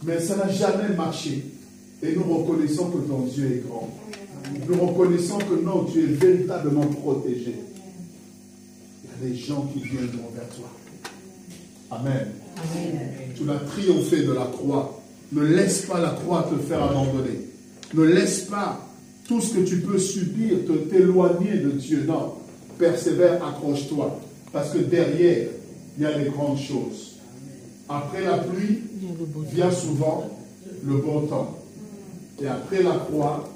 mais ça n'a jamais marché. Et nous reconnaissons que ton Dieu est grand. Nous reconnaissons que non, tu es véritablement protégé. Il y a des gens qui viendront vers toi. Amen. Amen. Tu l'as triomphé de la croix. Ne laisse pas la croix te faire abandonner. Ne laisse pas tout ce que tu peux subir t'éloigner de Dieu. Non, persévère, accroche-toi. Parce que derrière, il y a les grandes choses. Après la pluie, vient souvent le bon temps. Et après la croix,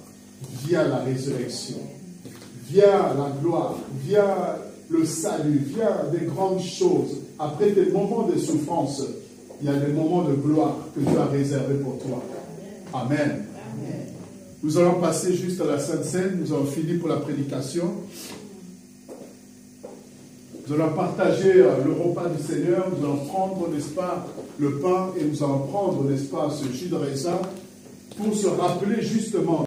vient la résurrection. Vient la gloire. Vient le salut. Vient des grandes choses. Après des moments de souffrance, il y a des moments de gloire que Dieu a réservés pour toi. Amen. Nous allons passer juste à la Sainte Seine. Nous avons fini pour la prédication. Nous allons partager le repas du Seigneur. Nous allons prendre, n'est-ce pas, le pain et nous allons prendre, n'est-ce pas, ce jus de raisin pour se rappeler justement